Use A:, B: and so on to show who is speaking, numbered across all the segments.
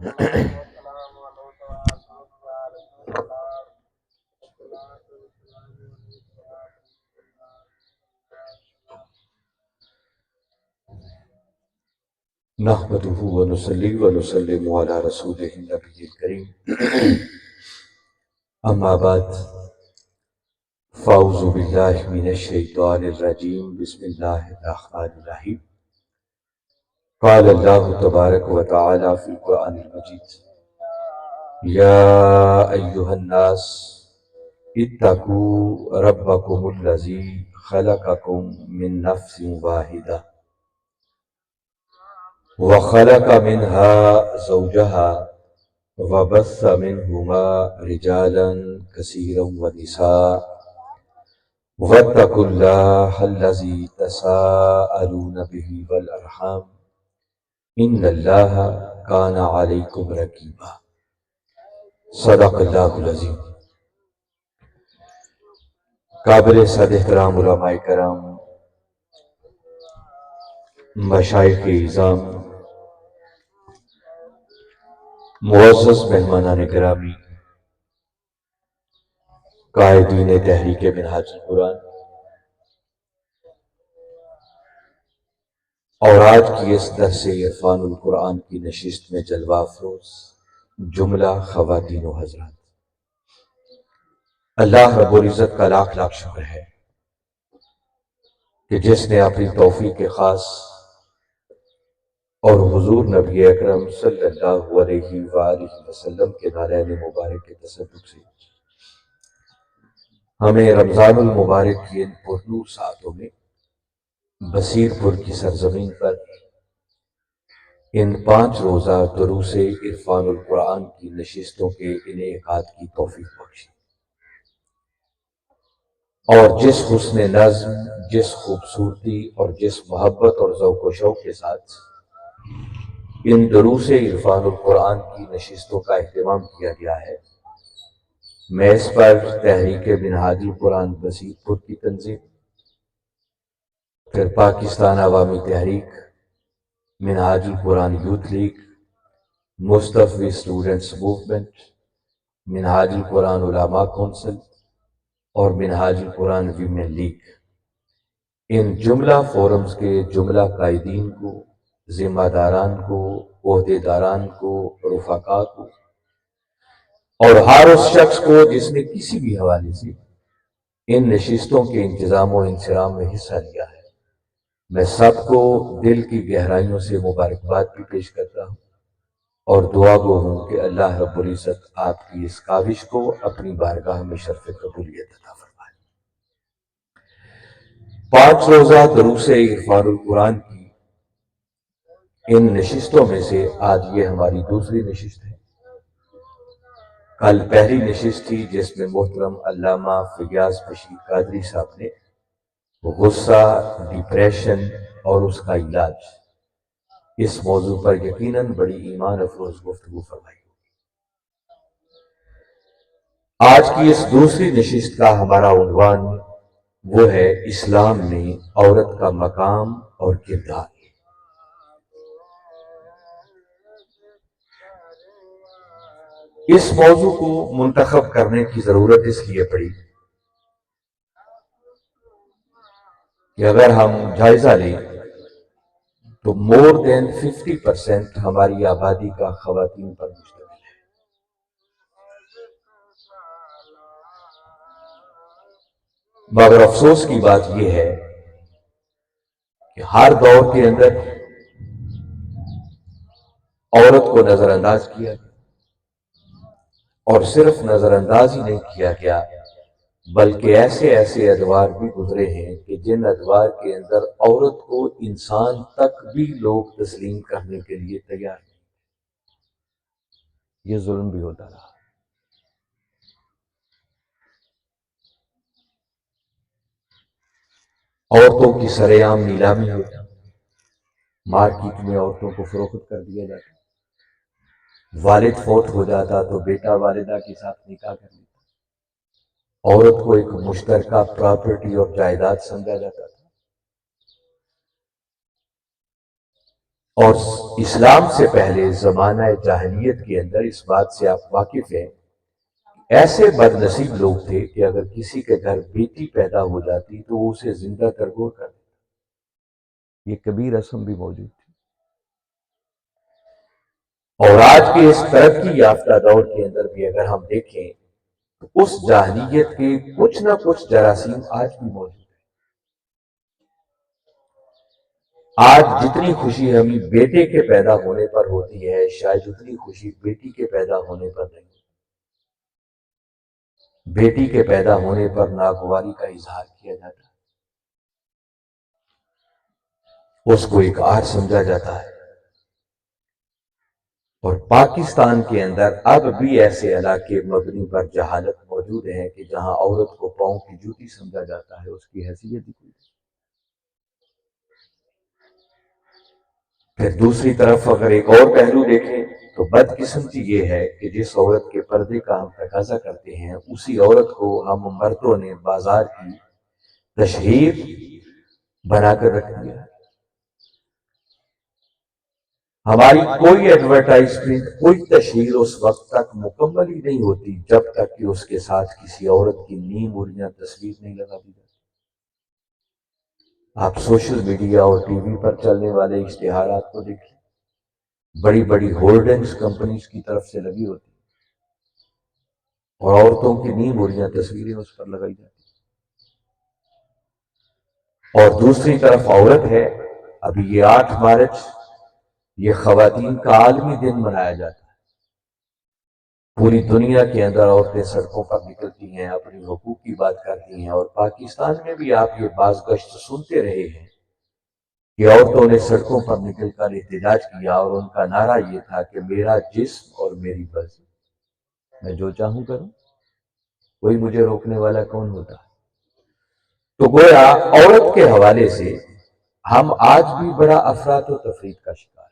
A: نحمده ونصلي ونسلم على رسوله النبي الكريم اما بعد فاعوذ بالله من الشيطان الرجيم بسم الله الرحمن الرحيم قال الله تبارك وتعالى في القرآن المجيد يا أيها الناس اتقوا ربكم الذي خلقكم من نفس واحدة وخلق منها زوجها وبث منهما رجالا كثيرا ونساء واتقوا الله الذي تساءلون به والأرحام إن الله كان عليكم رقيبا صدق اللہ العظیم۔ قابل صد احترام علماء کرام، مشائخ اعظام، معزز مہمانان گرامی، قائدین تحریک منہاج القرآن، اور آج کی اس درس عرفان القرآن کی نشست میں جلوہ افروز جملہ خواتین و حضرات، اللہ رب العزت کا لاکھ لاکھ شکر ہے کہ جس نے اپنی توفیق خاص اور حضور نبی اکرم صلی اللہ علیہ وآلہ وسلم کے نالین مبارک کے تصدق سے ہمیں رمضان المبارک کی ان پرنور ساعتوں میں بصیر پور کی سرزمین پر ان 5 روزہ دروس عرفان القرآن کی نشستوں کے انعقاد کی توفیق بخشی، اور جس حسن نظم، جس خوبصورتی اور جس محبت اور ذوق و شوق کے ساتھ ان دروس عرفان القرآن کی نشستوں کا اہتمام کیا گیا ہے، میں اس پر تحریک منہاج القرآن بصیر پور کی تنظیم، پھر پاکستان عوامی تحریک، منہاج القرآن یوتھ لیگ، مصطفی اسٹوڈنٹس موومنٹ، منہاج القرآن علماء کونسل اور منہاج القرآن ویمن لیگ، ان جملہ فورمز کے جملہ قائدین کو، ذمہ داران کو، عہدیداران کو، رفقاء کو، اور ہر اس شخص کو جس نے کسی بھی حوالے سے ان نشستوں کے انتظام و انصرام میں حصہ لیا ہے، میں سب کو دل کی گہرائیوں سے مبارکباد بھی پیش کرتا ہوں اور دعا گو ہوں کہ اللہ رب العزت آپ کی اس کاوش کو اپنی بارگاہ میں شرف قبولیت عطا فرمائے۔ 5 روزہ دروس عرفان القرآن کی ان نشستوں میں سے آج یہ ہماری دوسری نشست ہے۔ کل پہلی نشست تھی جس میں محترم علامہ فیاض بشیر قادری صاحب نے غصہ، ڈپریشن اور اس کا علاج، اس موضوع پر یقیناً بڑی ایمان افروز گفتگو فرمائی۔ آج کی اس دوسری نشست کا ہمارا عنوان وہ ہے اسلام میں عورت کا مقام اور کردار۔ اس موضوع کو منتخب کرنے کی ضرورت اس لیے پڑی کہ اگر ہم جائزہ لیں تو مور دین 50% ہماری آبادی کا خواتین پر مشتمل ہے۔ مگر افسوس کی بات یہ ہے کہ ہر دور کے اندر عورت کو نظر انداز کیا گیا، اور صرف نظر انداز ہی نہیں کیا گیا بلکہ ایسے ایسے ادوار بھی گزرے ہیں کہ جن ادوار کے اندر عورت کو انسان تک بھی لوگ تسلیم کرنے کے لیے تیار نہیں۔ یہ ظلم بھی ہوتا رہا۔ عورتوں کی سرے عام نیلامی ہوتی، مارکیٹ میں عورتوں کو فروخت کر دیا جاتا، والد فوت ہو جاتا تو بیٹا والدہ کے ساتھ نکاح کر لیتا، عورت کو ایک مشترکہ پراپرٹی اور جائیداد سمجھا جاتا تھا، اور اسلام سے پہلے زمانہ جاہلیت کے اندر اس بات سے آپ واقف ہیں، ایسے بد نصیب لوگ تھے کہ اگر کسی کے گھر بیٹی پیدا ہو جاتی تو وہ اسے زندہ درگور کر دیتا۔ یہ کبھی رسم بھی موجود تھی۔ اور آج کے اس ترقی یافتہ دور کے اندر بھی اگر ہم دیکھیں تو اس جاہلیت کے کچھ نہ کچھ جراثیم آج بھی موجود ہیں۔ آج جتنی خوشی ہمیں بیٹے کے پیدا ہونے پر ہوتی ہے، شاید اتنی خوشی بیٹی کے پیدا ہونے پر نہیں۔ بیٹی کے پیدا ہونے پر ناگواری کا اظہار کیا جاتا ہے، اس کو ایک آر سمجھا جاتا ہے۔ اور پاکستان کے اندر اب بھی ایسے علاقے مبنی پر جہالت موجود ہیں کہ جہاں عورت کو پاؤں کی جوتی سمجھا جاتا ہے، اس کی حیثیت ہی کوئی نہیں۔ پھر دوسری طرف اگر ایک اور پہلو دیکھیں تو بدقسمتی یہ ہے کہ جس عورت کے پردے کا ہم تقاضا کرتے ہیں، اسی عورت کو ہم مردوں نے بازار کی تشہیر بنا کر رکھ دیا۔ ہماری کوئی ایڈورٹائزمنٹ، کوئی تشہیر اس وقت تک مکمل ہی نہیں ہوتی جب تک کہ اس کے ساتھ کسی عورت کی نیم اور یا تصویر نہیں لگا دی جاتی۔ آپ سوشل میڈیا اور ٹی وی پر چلنے والے اشتہارات کو دیکھیں، بڑی بڑی ہولڈنگز کمپنیز کی طرف سے لگی ہوتی اور عورتوں کی نیم اور یا تصویریں اس پر لگائی جاتی۔ اور دوسری طرف عورت ہے، ابھی یہ 8 مارچ یہ خواتین کا عالمی دن منایا جاتا ہے۔ پوری دنیا کے اندر عورتیں سڑکوں پر نکلتی ہیں، اپنی حقوق کی بات کرتی ہیں، اور پاکستان میں بھی آپ یہ باز گشت سنتے رہے ہیں کہ عورتوں نے سڑکوں پر نکل کر احتجاج کیا اور ان کا نعرہ یہ تھا کہ میرا جسم اور میری مرضی، میں جو چاہوں کروں، کوئی مجھے روکنے والا کون ہوتا ہے۔ تو گویا عورت کے حوالے سے ہم آج بھی بڑا افراط و تفریط کا شکار ہیں۔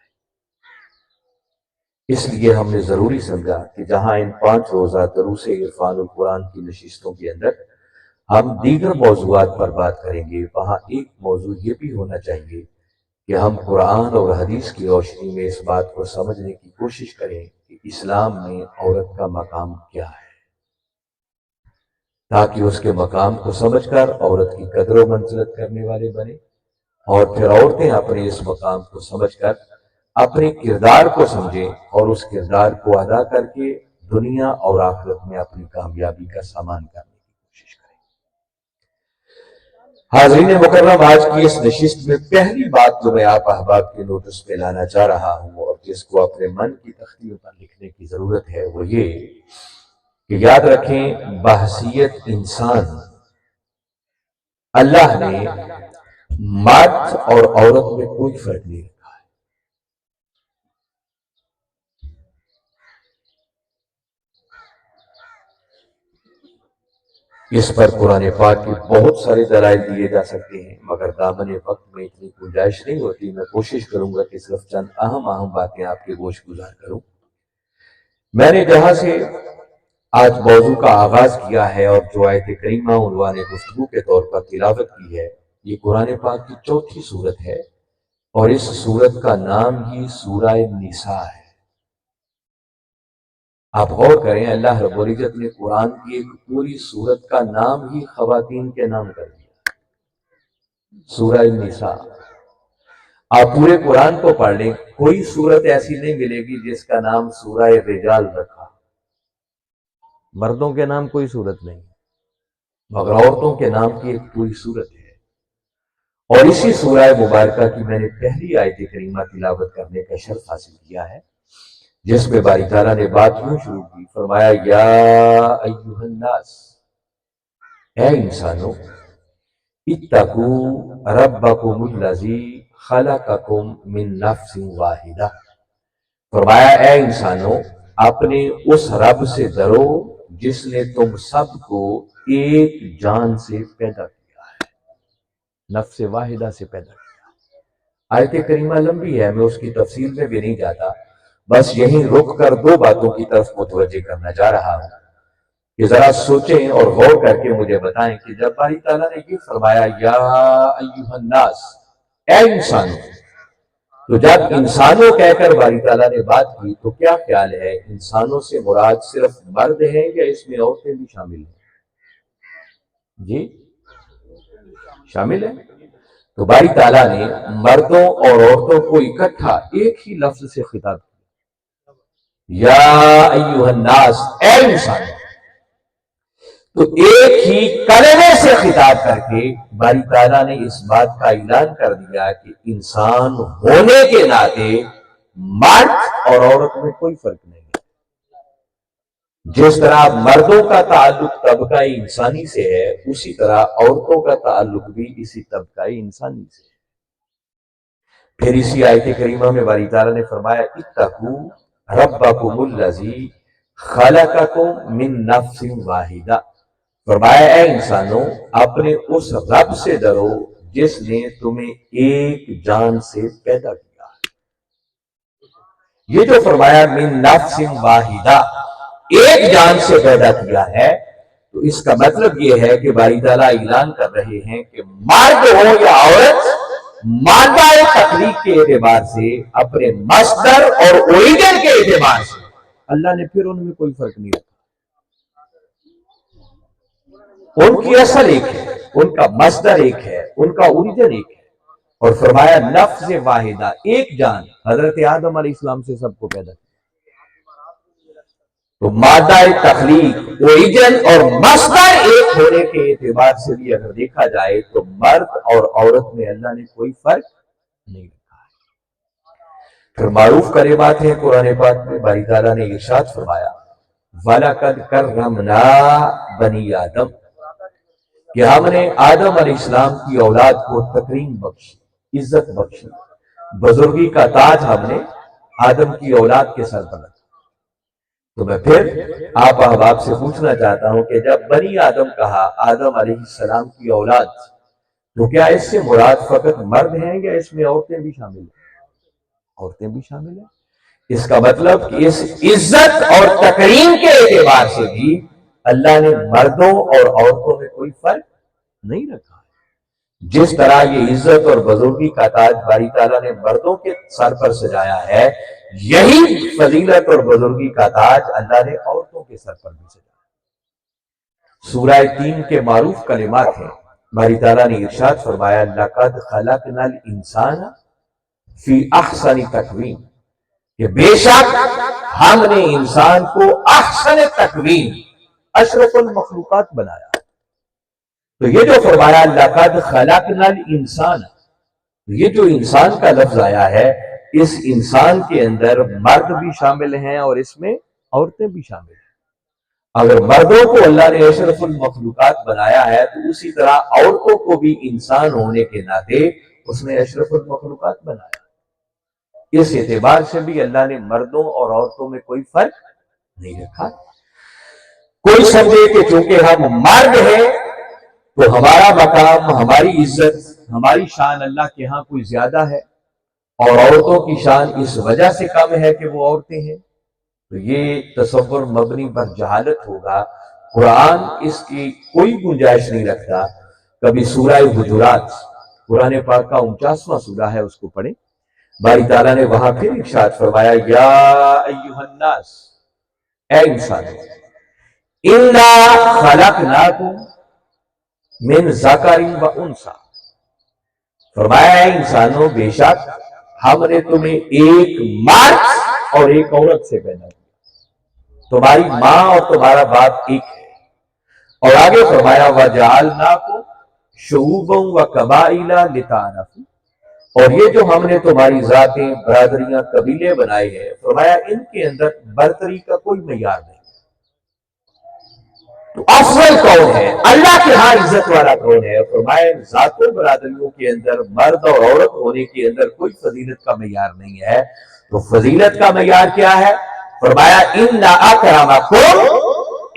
A: اس لیے ہم نے ضروری سمجھا کہ جہاں ان 5 روزہ دروس عرفان القرآن کی نشستوں کے اندر ہم دیگر موضوعات پر بات کریں گے، وہاں ایک موضوع یہ بھی ہونا چاہیے کہ ہم قرآن اور حدیث کی روشنی میں اس بات کو سمجھنے کی کوشش کریں کہ اسلام میں عورت کا مقام کیا ہے، تاکہ اس کے مقام کو سمجھ کر عورت کی قدر و منزلت کرنے والے بنے، اور پھر عورتیں اپنے اس مقام کو سمجھ کر اپنے کردار کو سمجھیں اور اس کردار کو ادا کر کے دنیا اور آخرت میں اپنی کامیابی کا سامان کرنے کی کوشش کریں۔ حاضرین مکرم، آج کی اس نشست میں پہلی بات جو میں آپ احباب کے نوٹس پہ لانا چاہ رہا ہوں اور جس کو اپنے من کی تختیوں پر لکھنے کی ضرورت ہے، وہ یہ کہ یاد رکھیں بحیثیت انسان اللہ نے مرد اور عورت میں کوئی فرق نہیں رکھا ہے۔ اس پر قرآن پاک کے بہت سارے دلائل دیے جا سکتے ہیں، مگر دامن وقت میں اتنی گنجائش نہیں ہوتی۔ میں کوشش کروں گا کہ صرف چند اہم باتیں آپ کے گوش گزار کروں۔ میں نے جہاں سے آج موضوع کا آغاز کیا ہے اور جو آیت کریمہ عنوان گفتگو کے طور پر تلاوت کی ہے، یہ قرآن پاک کی 4تھی سورت ہے، اور اس سورت کا نام ہی سورہ نساء ہے۔ آپ غور کریں، اللہ رب العزت نے قرآن کی ایک پوری سورت کا نام ہی خواتین کے نام کر دیا، سورہ نساء۔ آپ پورے قرآن کو پڑھ لیں، کوئی سورت ایسی نہیں ملے گی جس کا نام سورہ رجال رکھا، مردوں کے نام کوئی سورت نہیں، مگر عورتوں کے نام کی ایک پوری سورت ہے۔ اور اسی سورہ مبارکہ کی میں نے پہلی آیت کریمہ تلاوت کرنے کا شرف حاصل کیا ہے، جس میں باری تعالیٰ نے بات یوں شروع کی، فرمایا یا ایھا الناس، اے انسانوں، اتقوا ربکم الذی خلقکم من نفس واحدہ، فرمایا اے انسانوں، اپنے اس رب سے ڈرو جس نے تم سب کو ایک جان سے پیدا کیا ہے، نفس واحدہ سے پیدا کیا۔ آیت کریمہ لمبی ہے، میں اس کی تفصیل میں بھی نہیں جاتا، بس یہیں رک کر 2 باتوں کی طرف متوجہ کرنا چاہ رہا ہوں کہ ذرا سوچیں اور غور کر کے مجھے بتائیں کہ جب باری تعالیٰ نے یہ فرمایا یا ایھا الناس، اے انسانوں، تو جب انسانوں کہہ کر باری تعالیٰ نے بات کی تو کیا خیال ہے، انسانوں سے مراد صرف مرد ہیں یا اس میں عورتیں بھی شامل ہیں؟ جی شامل ہیں۔ تو باری تعالیٰ نے مردوں اور عورتوں کو اکٹھا ایک ہی لفظ سے خطاب کیا، یا ایھا الناس، اے انسان۔ تو ایک ہی کلمے سے خطاب کر کے باری تعالیٰ نے اس بات کا اعلان کر دیا کہ انسان ہونے کے ناطے مرد اور عورت میں کوئی فرق نہیں ہے۔ جس طرح مردوں کا تعلق طبقہ انسانی سے ہے، اسی طرح عورتوں کا تعلق بھی اسی طبقہ انسانی سے ہے۔ پھر اسی آیت کریمہ میں باری تعالیٰ نے فرمایا، اتقوا ربکم الذی خلقکم من نفس واحدہ، فرمایا اے انسانوں اپنے اس رب سے ڈرو جس نے تمہیں ایک جان سے پیدا کیا۔ یہ جو فرمایا من نفس واحدہ، ایک جان سے پیدا کیا ہے، تو اس کا مطلب یہ ہے کہ باری تعالیٰ اعلان کر رہے ہیں کہ مرد ہو یا عورت، مادہ تخلیق کے اعتبار سے، اپنے مصدر اور اوریجن کے اعتبار سے اللہ نے پھر ان میں کوئی فرق نہیں رکھا۔ ان کی اصل ایک ہے، ان کا مصدر ایک ہے، ان کا اوریجن ایک ہے، اور فرمایا نفس واحدہ، ایک جان، حضرت آدم علیہ السلام سے سب کو پیدا کیا۔ تو مادہ تخلیق، اوریجن اور مصدر ایک ہونے کے اعتبار سے بھی اگر دیکھا جائے تو مرد اور عورت میں اللہ نے کوئی فرق نہیں رکھا ہے۔ پھر معروف کلمات ہیں قرآن پاک میں، باری تعالیٰ نے ارشاد فرمایا، وَلَقَدْ كَرَّمْنَا بَنِي آدم، کہ ہم نے آدم علیہ السلام کی اولاد کو تکریم بخشی، عزت بخشی، بزرگی کا تاج ہم نے آدم کی اولاد کے سر پر رکھا۔ تو میں پھر آپ احباب سے پوچھنا چاہتا ہوں کہ جب بنی آدم کہا، آدم علیہ السلام کی اولاد، تو کیا اس سے مراد فقط مرد ہیں یا اس میں عورتیں بھی شامل ہیں؟ عورتیں بھی شامل ہیں۔ اس کا مطلب کہ اس عزت اور تکریم کے اعتبار سے بھی اللہ نے مردوں اور عورتوں میں کوئی فرق نہیں رکھا ہے۔ جس طرح یہ عزت اور بزرگی کا تاج باری تعالیٰ نے مردوں کے سر پر سجایا ہے، یہی فضیلت اور بزرگی کا تاج اللہ نے عورتوں کے سر پر بھی سجایا۔ سورہ 3 کے معروف کلمات ہیں، باری تعالیٰ نے ارشاد فرمایا، لَقَدْ خَلَقْنَا الْإِنسَانَ فِي أَحْسَنِ تَقْوِيمٍ، کہ بے شک ہم نے انسان کو احسن تقویم، اشرف المخلوقات بنایا۔ تو یہ جو فرمایا لَقَدْ خَلَقْنَا الْإِنسَانَ، یہ جو انسان کا لفظ آیا ہے، اس انسان کے اندر مرد بھی شامل ہیں اور اس میں عورتیں بھی شامل ہیں۔ اگر مردوں کو اللہ نے اشرف المخلوقات بنایا ہے تو اسی طرح عورتوں کو بھی انسان ہونے کے ناطے اس نے اشرف المخلوقات بنایا۔ اس اعتبار سے بھی اللہ نے مردوں اور عورتوں میں کوئی فرق نہیں رکھا۔ کوئی سمجھے کہ چونکہ ہم مرد ہیں تو ہمارا مقام، ہماری عزت، ہماری شان اللہ کے ہاں کوئی زیادہ ہے، اور عورتوں کی شان اس وجہ سے کم ہے کہ وہ عورتیں ہیں، تو یہ تصور مبنی پر جہالت ہوگا۔ قرآن اس کی کوئی گنجائش نہیں رکھتا۔ کبھی سورہ حجرات، قرآن پاک کا 49واں سورہ ہے، اس کو پڑھیں، باری تعالیٰ نے وہاں پھر ارشاد فرمایا، یا ایھا الناس، اے انسانوں، انا خلقناکم من ذکر و انثی، فرمایا اے انسانوں بے شک ہم نے تمہیں ایک مرد اور ایک عورت سے پیدا کیا، تمہاری ماں اور تمہارا باپ ایک ہے۔ اور آگے فرمایا وَجَعَلْنَاكُمْ شُعُوبًا وَقَبَائِلَ لِتَعَارَفُوا، اور یہ جو ہم نے تمہاری ذاتیں، برادریاں، قبیلے بنائے ہیں، فرمایا ان کے اندر برتری کا کوئی معیار نہیں۔ تو افضل کون ہے، اللہ کے ہاں عزت والا کون ہے؟ فرمایا ذاتوں برادریوں کے اندر مرد اور عورت ہونے کے اندر کوئی فضیلت کا معیار نہیں ہے۔ تو فضیلت کا معیار کیا ہے؟ فرمایا ان اکرمکم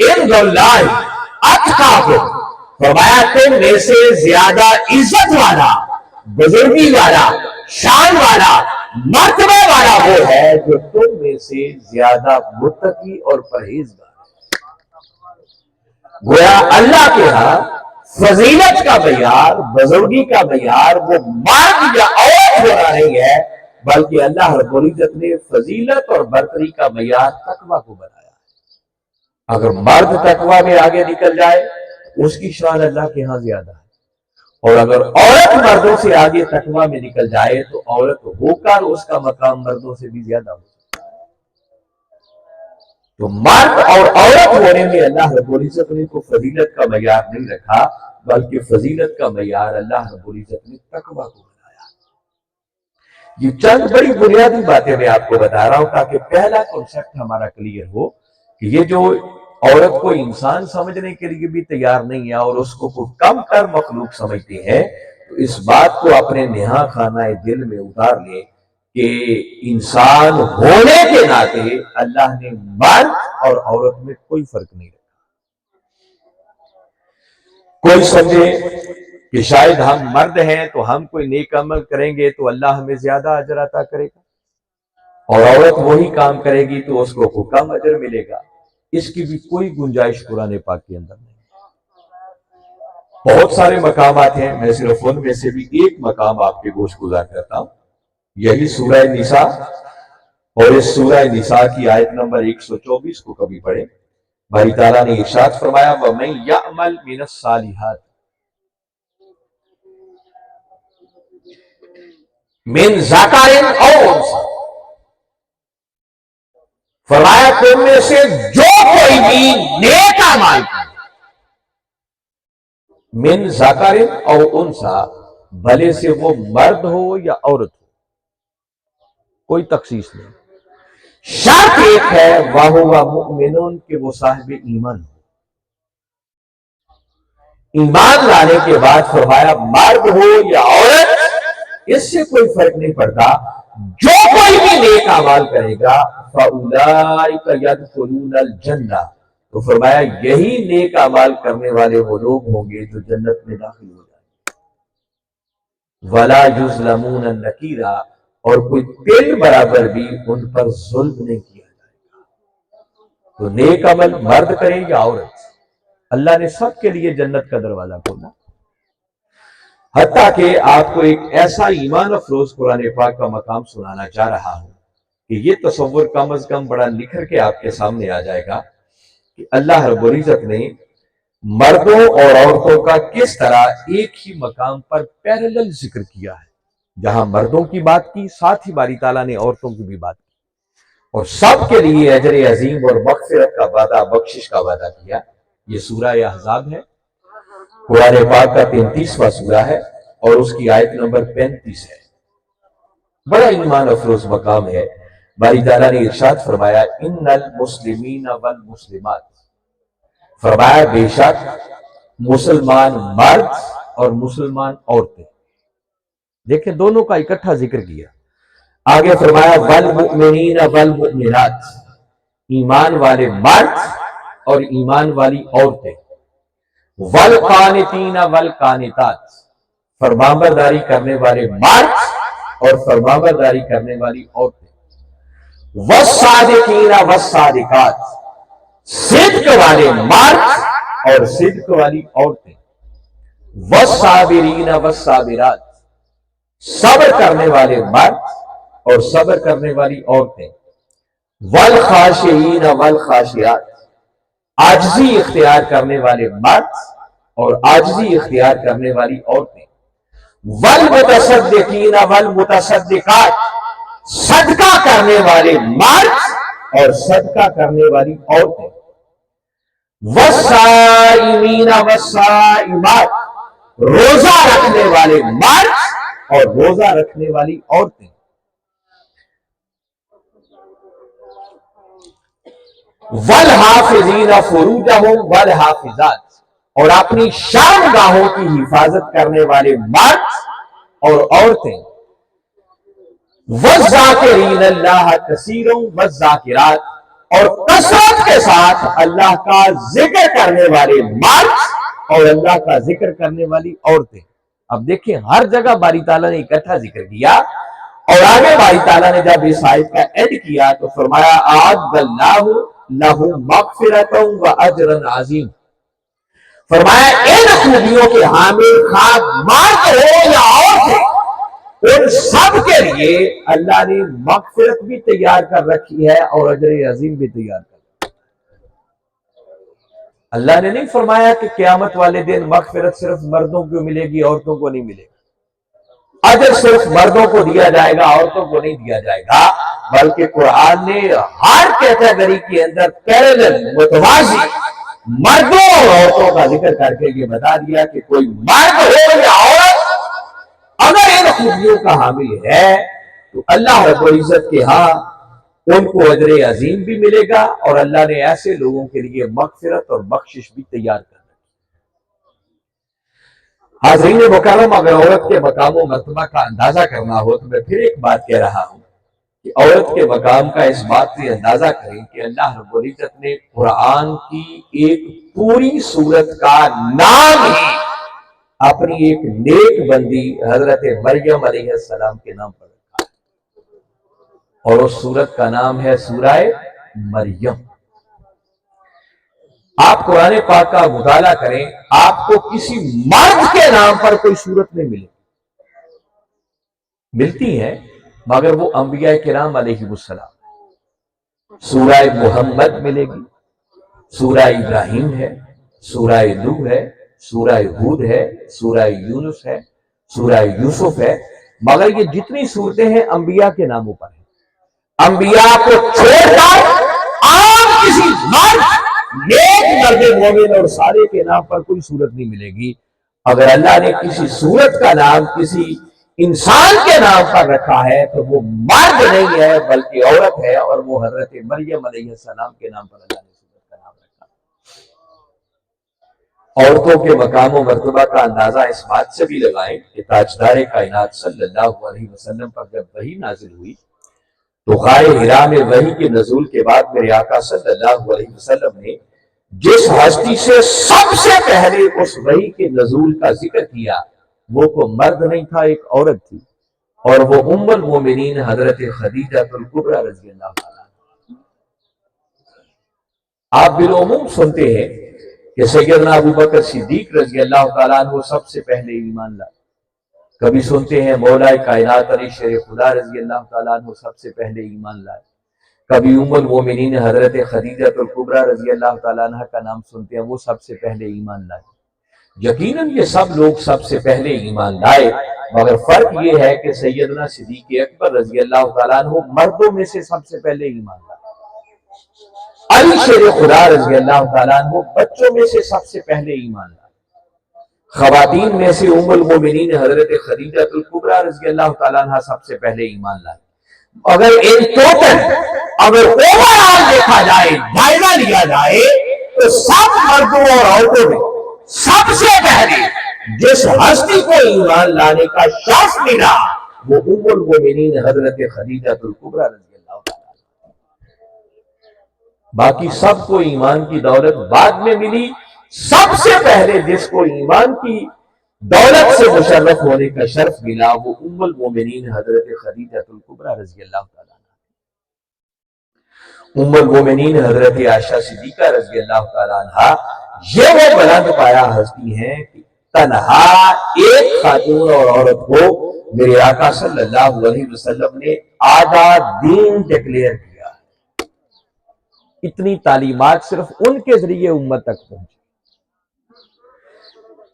A: عند اللہ اتقاکم، فرمایا تم میں سے زیادہ عزت والا، بزرگی والا، شان والا، مرتبہ والا وہ ہے جو تم میں سے زیادہ متقی اور پرہیزگار۔ گویا اللہ کے ہاں فضیلت کا معیار، بزرگی کا معیار وہ مرد یا عورت ہونا نہیں ہے، بلکہ اللہ رب العزت نے فضیلت اور برتری کا معیار تقوی کو بنایا ہے۔ اگر مرد تقوی میں آگے نکل جائے اس کی شان اللہ کے ہاں زیادہ ہے، اور اگر عورت مردوں سے آگے تقوی میں نکل جائے تو عورت ہو کر اس کا مقام مردوں سے بھی زیادہ ہو۔ تو مرد اور عورت ہونے میں اللہ رب العزت نے کو فضیلت کا معیار نہیں رکھا، بلکہ فضیلت کا معیار اللہ رب العزت نے تقوی کو بنایا۔ یہ چند بڑی بنیادی باتیں میں آپ کو بتا رہا ہوں تاکہ پہلا کنسپٹ ہمارا کلیئر ہو کہ یہ جو عورت کو انسان سمجھنے کے لیے بھی تیار نہیں ہے اور اس کو کم تر مخلوق سمجھتے ہیں، تو اس بات کو اپنے نہا خانہ دل میں اتار لیں کہ انسان ہونے کے ناطے اللہ نے مرد اور عورت میں کوئی فرق نہیں رکھا۔ کوئی سمجھے کہ شاید ہم مرد ہیں تو ہم کوئی نیک عمل کریں گے تو اللہ ہمیں زیادہ اجر عطا کرے گا، اور عورت وہی کام کرے گی تو اس کو کم اجر ملے گا۔ اس کی بھی کوئی گنجائش قرآن پاک کے اندر نہیں۔ بہت سارے مقامات ہیں، میں صرف ان میں سے بھی ایک مقام آپ کے گوش گزار کرتا ہوں، یہی سورہ نساء، اور اس سورہ نساء کی آیت نمبر 124 کو کبھی پڑھیں۔ باری تعالیٰ نے ارشاد فرمایا وَمَن يَعْمَلْ مِنَ الصَّالِحَاتِ مِن ذَكَرٍ أَوْ أُنثىٰ، فرمایا تم میں سے جو کوئی بھی نیک اعمال کرے، من ذکر او انثیٰ، بھلے سے وہ مرد ہو یا عورت ہو، کوئی تخصیص نہیں، شرط ایک ہے وَهُوَ مُؤْمِنٌ کہ وہ صاحب ایمان ہو۔ ایمان لانے کے بعد فرمایا مرد ہو یا عورت اس سے کوئی فرق نہیں پڑتا، جو کوئی بھی نیک اعمال کرے گا فَأُولَٰئِكَ يَدْخُلُونَ الْجَنَّةَ، تو فرمایا یہی نیک اعمال کرنے والے وہ لوگ ہوں گے جو جنت میں داخل ہو جائیں گے۔ وَلَا يُظْلَمُونَ النَّكِيرَ، اور کوئی تل برابر بھی ان پر ظلم نہیں کیا جائے گا۔ تو نیک عمل مرد کرے یا عورت، اللہ نے سب کے لیے جنت کا دروازہ کھولا۔ حتیٰ کہ آپ کو ایک ایسا ایمان افروز قرآن پاک کا مقام سنانا چاہ رہا ہوں کہ یہ تصور کم از کم بڑا نکھر کے آپ کے سامنے آ جائے گا کہ اللہ رب العزت نے مردوں اور عورتوں کا کس طرح ایک ہی مقام پر پیرلل ذکر کیا ہے۔ جہاں مردوں کی بات کی، ساتھ ہی باری تعالیٰ نے عورتوں کی بھی بات کی، اور سب کے لیے اجر عظیم اور مغفرت کا وعدہ، بخشش کا وعدہ کیا۔ یہ سورہ احزاب ہے، قرآن پاک کا 33واں سورہ ہے، اور اس کی آیت نمبر 35 ہے۔ بڑا ایمان افروز مقام ہے۔ باری تعالیٰ نے ارشاد فرمایا ان المسلمین والمسلمات، فرمایا بے شک مسلمان مرد اور مسلمان عورتیں، دیکھیں دونوں کا اکٹھا ذکر کیا۔ آگے فرمایا والمؤمنین والمؤمنات، ایمان والے مرد اور ایمان والی عورتیں، والقانتین والقانتات، فرمانبرداری کرنے والے مرد اور فرمانبرداری کرنے والی عورتیں، والصادقین والصادقات، صدق والے مرد اور صدق والی عورتیں، والصابرین والصابرات، صبر کرنے والے مرد اور صبر کرنے والی عورتیں، والخاشعین والخاشعات، عاجزی اختیار کرنے والے مرد اور عاجزی اختیار کرنے والی عورتیں، والمتصدقین والمتصدقات، صدقہ کرنے والے مرد اور صدقہ کرنے والی عورتیں، والصائمین والصائمات، روزہ رکھنے والے مرد اور روزہ رکھنے والی عورتیں، والحافظین فروجہم والحافظات، اور اپنی شرمگاہوں کی حفاظت کرنے والے مرد اور عورتیں، والذاکرین اللہ کثیرا والذاکرات، اور کثرت کے ساتھ اللہ کا ذکر کرنے والے مرد اور اللہ کا ذکر کرنے والی عورتیں۔ اب دیکھیں ہر جگہ باری تعالیٰ نے اکٹھا ذکر کیا، اور آگے باری تعالیٰ نے جب اس آیت کا ایڈ کیا تو فرمایا اعد اللہ لہ مغفرۃ و اجر عظیم، فرمایا ان خوبیوں کے حامل خواہ مرد ہو یا عورت ہو، ان سب کے لیے اللہ نے مغفرت بھی تیار کر رکھی ہے اور اجر عظیم بھی تیار کر رکھی ہے۔ اللہ نے نہیں فرمایا کہ قیامت والے دن مغفرت صرف مردوں کو ملے گی، عورتوں کو نہیں ملے گی، اجر صرف مردوں کو دیا جائے گا، عورتوں کو نہیں دیا جائے گا، بلکہ قرآن نے ہر کیٹیگری کے اندر پیرالل متوازی مردوں اور عورتوں کا ذکر کر کے یہ بتا دیا کہ کوئی مرد ہو یا عورت اگر ان خوبیوں کا حامل ہے تو اللہ رب العزت کے ہاں ان کو اجر عظیم بھی ملے گا، اور اللہ نے ایسے لوگوں کے لیے مغفرت اور بخشش بھی تیار کر دی۔ حاضرین مکرم، اگر عورت کے مقام و مرتبہ کا اندازہ کرنا ہو تو میں پھر ایک بات کہہ رہا ہوں کہ عورت کے مقام کا اس بات سے اندازہ کریں کہ اللہ رب العزت نے قرآن کی ایک پوری سورت کا نام ہی اپنی ایک نیک بندی حضرت مریم علیہ السلام کے نام پر رکھا ہے، اور اس سورت کا نام ہے سورہ مریم۔ آپ قرآن پاک کا مطالعہ کریں، آپ کو کسی مرد کے نام پر کوئی سورت نہیں ملے، ملتی ہے مگر وہ انبیاء کرام علیہ السلام۔ سورہ محمد ملے گی، سورہ ابراہیم ہے، سورہ نوح ہے، سورہ ہود ہے، سورہ یونس ہے، سورہ یوسف ہے، مگر یہ جتنی صورتیں ہیں انبیاء کے ناموں پر ہیں۔ انبیاء کو چھوڑ کر عام کسی مرد، نیک مرد مومن اور صالح کے نام پر کوئی صورت نہیں ملے گی۔ اگر اللہ نے کسی صورت کا نام کسی انسان کے نام پر رکھا ہے تو وہ مرد نہیں ہے بلکہ عورت ہے، اور وہ حضرت مریم علیہ السلام کے نام پر اللہ نے صورت کا نام رکھا۔ عورتوں کے مقام و مرتبہ کا اندازہ اس بات سے بھی لگائیں کہ تاجدار کائنات صلی اللہ علیہ وسلم پر جب وحی نازل ہوئی تو غار حرا میں وحی کے نزول کے بعد میرے آقا صلی اللہ علیہ وسلم نے جس ہستی سے سب سے پہلے اس وحی کے نزول کا ذکر کیا وہ کو مرد نہیں تھا، ایک عورت تھی، اور وہ ام المومنین حضرت خدیجہ الکبریٰ رضی اللہ تعالیٰ۔ آپ بالعموم سنتے ہیں کہ سیدنا ابو بکر صدیق رضی اللہ تعالیٰ عنہ سب سے پہلے ایمان لائے، کبھی سنتے ہیں مولا کائنات علی شیر خدا رضی اللہ تعالیٰ عنہ سب سے پہلے ایمان لائے، کبھی ام المومنین حضرت خدیجہ الکبریٰ رضی اللہ تعالیٰ عنہ کا نام سنتے ہیں، وہ سب سے پہلے ایمان لائے۔ یقیناً یہ سب لوگ سب سے پہلے ایمان لائے، مگر فرق یہ ہے کہ سیدنا صدیق اکبر رضی اللہ تعالیٰ عنہ مردوں میں سے سب سے پہلے ایمان لائے، علی شیر خدا رضی اللہ تعالیٰ عنہ بچوں میں سے سب سے پہلے ایمان لائے، خواتین میں سے ام المومنین حضرت خدیجہ الکبریٰ رضی اللہ تعالیٰ عنہ سب سے پہلے ایمان لائے۔ اگر ان ٹوٹل اگر اوورآل دیکھا جائے، جائزہ لیا جائے تو سب مردوں اور عورتوں میں سب سے پہلے جس ہستی کو ایمان لانے کا شرف ملا وہ ام المومنین حضرت خدیجہ الکبریٰ رضی اللہ تعالیٰ۔ باقی سب کو ایمان کی دولت بعد میں ملی، سب سے پہلے جس کو ایمان کی دولت سے مشرف ہونے کا شرف ملا وہ ام المومنین حضرت خدیجہ الکبریٰ رضی اللہ تعالیٰ۔ ام المومنین حضرت عائشہ صدیقہ رضی اللہ تعالیٰ عنہ یہ وہ بلند پایا ہستی ہیں کہ تنہا ایک خاتون اور عورت کو میرے آقا صلی اللہ علیہ وسلم نے آدھا دین ڈکلیئر کیا۔ اتنی تعلیمات صرف ان کے ذریعے امت تک پہنچی۔